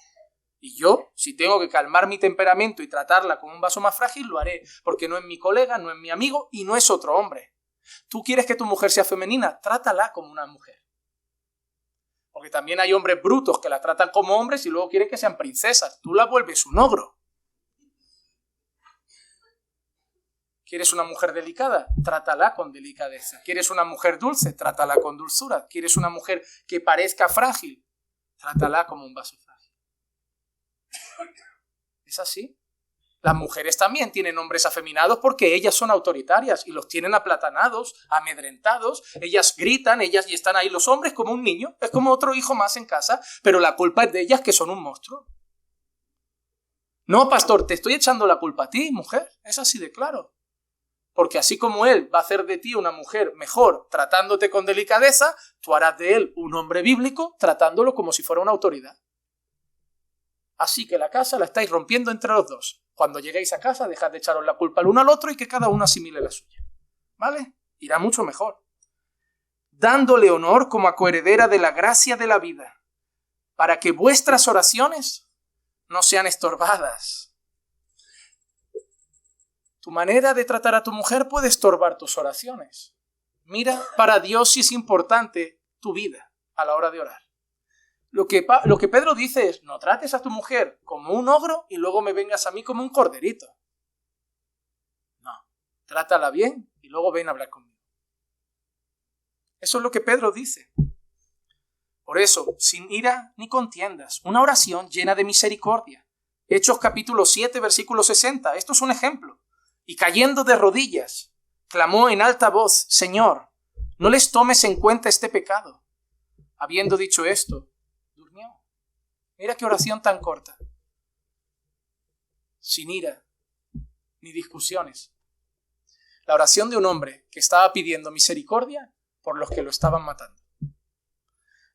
Y yo, si tengo que calmar mi temperamento y tratarla como un vaso más frágil, lo haré, porque no es mi colega, no es mi amigo y no es otro hombre. ¿Tú quieres que tu mujer sea femenina? Trátala como una mujer. Porque también hay hombres brutos que la tratan como hombres y luego quieren que sean princesas. Tú la vuelves un ogro. ¿Quieres una mujer delicada? Trátala con delicadeza. ¿Quieres una mujer dulce? Trátala con dulzura. ¿Quieres una mujer que parezca frágil? Trátala como un vaso frágil. ¿Es así? Las mujeres también tienen hombres afeminados porque ellas son autoritarias y los tienen aplatanados, amedrentados. Ellas gritan, ellas y están ahí los hombres como un niño. Es como otro hijo más en casa, pero la culpa es de ellas que son un monstruo. No, pastor, te estoy echando la culpa a ti, mujer. Es así de claro. Porque así como él va a hacer de ti una mujer mejor tratándote con delicadeza, tú harás de él un hombre bíblico tratándolo como si fuera una autoridad. Así que la casa la estáis rompiendo entre los dos. Cuando lleguéis a casa, dejad de echaros la culpa el uno al otro y que cada uno asimile la suya. ¿Vale? Irá mucho mejor. Dándole honor como a coheredera de la gracia de la vida, para que vuestras oraciones no sean estorbadas. Tu manera de tratar a tu mujer puede estorbar tus oraciones. Mira, para Dios sí es importante tu vida a la hora de orar. Lo que Pedro dice es, no trates a tu mujer como un ogro y luego me vengas a mí como un corderito. No, trátala bien y luego ven a hablar conmigo. Eso es lo que Pedro dice. Por eso, sin ira ni contiendas, una oración llena de misericordia. Hechos capítulo 7, versículo 60. Esto es un ejemplo. Y cayendo de rodillas, clamó en alta voz, Señor, no les tomes en cuenta este pecado. Habiendo dicho esto, durmió. Mira qué oración tan corta. Sin ira ni discusiones. La oración de un hombre que estaba pidiendo misericordia por los que lo estaban matando.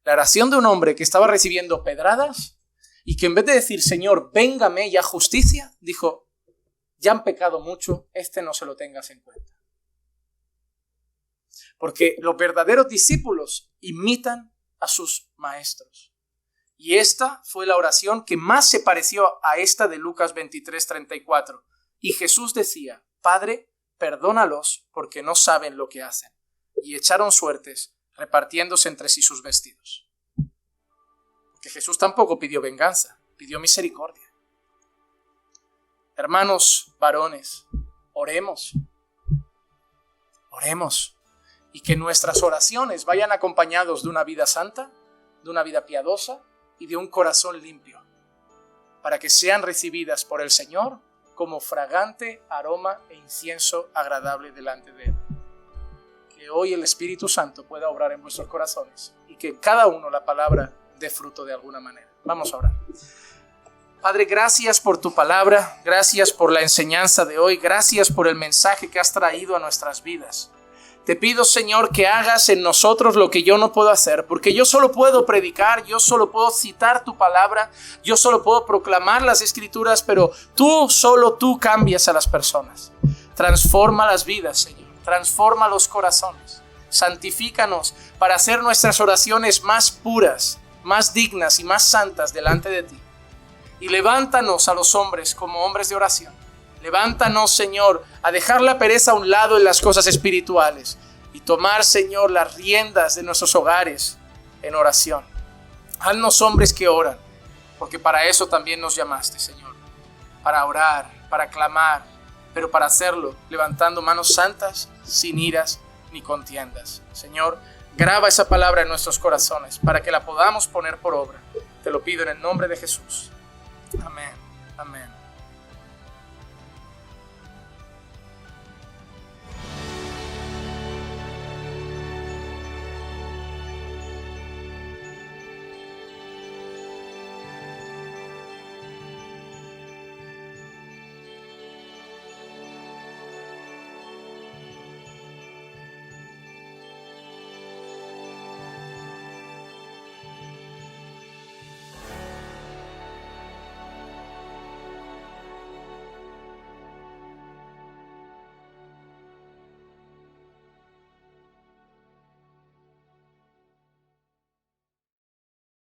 La oración de un hombre que estaba recibiendo pedradas y que en vez de decir, Señor, véngame ya justicia, dijo, ya han pecado mucho, no se lo tengas en cuenta. Porque los verdaderos discípulos imitan a sus maestros. Y esta fue la oración que más se pareció a esta de Lucas 23:34. Y Jesús decía, Padre, perdónalos porque no saben lo que hacen. Y echaron suertes, repartiéndose entre sí sus vestidos. Porque Jesús tampoco pidió venganza, pidió misericordia. Hermanos varones, oremos. Oremos. Y que nuestras oraciones vayan acompañados de una vida santa, de una vida piadosa y de un corazón limpio, para que sean recibidas por el Señor como fragante aroma e incienso agradable delante de Él. Que hoy el Espíritu Santo pueda obrar en vuestros corazones y que en cada uno la palabra dé fruto de alguna manera. Vamos a orar. Padre, gracias por tu palabra, gracias por la enseñanza de hoy, gracias por el mensaje que has traído a nuestras vidas. Te pido, Señor, que hagas en nosotros lo que yo no puedo hacer, porque yo solo puedo predicar, yo solo puedo citar tu palabra, yo solo puedo proclamar las Escrituras, pero solo tú cambias a las personas. Transforma las vidas, Señor, transforma los corazones, santifícanos para hacer nuestras oraciones más puras, más dignas y más santas delante de ti. Y levántanos a los hombres como hombres de oración. Levántanos, Señor, a dejar la pereza a un lado en las cosas espirituales y tomar, Señor, las riendas de nuestros hogares en oración. Haznos hombres que oran, porque para eso también nos llamaste, Señor. Para orar, para clamar, pero para hacerlo levantando manos santas, sin iras ni contiendas. Señor, graba esa palabra en nuestros corazones para que la podamos poner por obra. Te lo pido en el nombre de Jesús. Amén. Amén.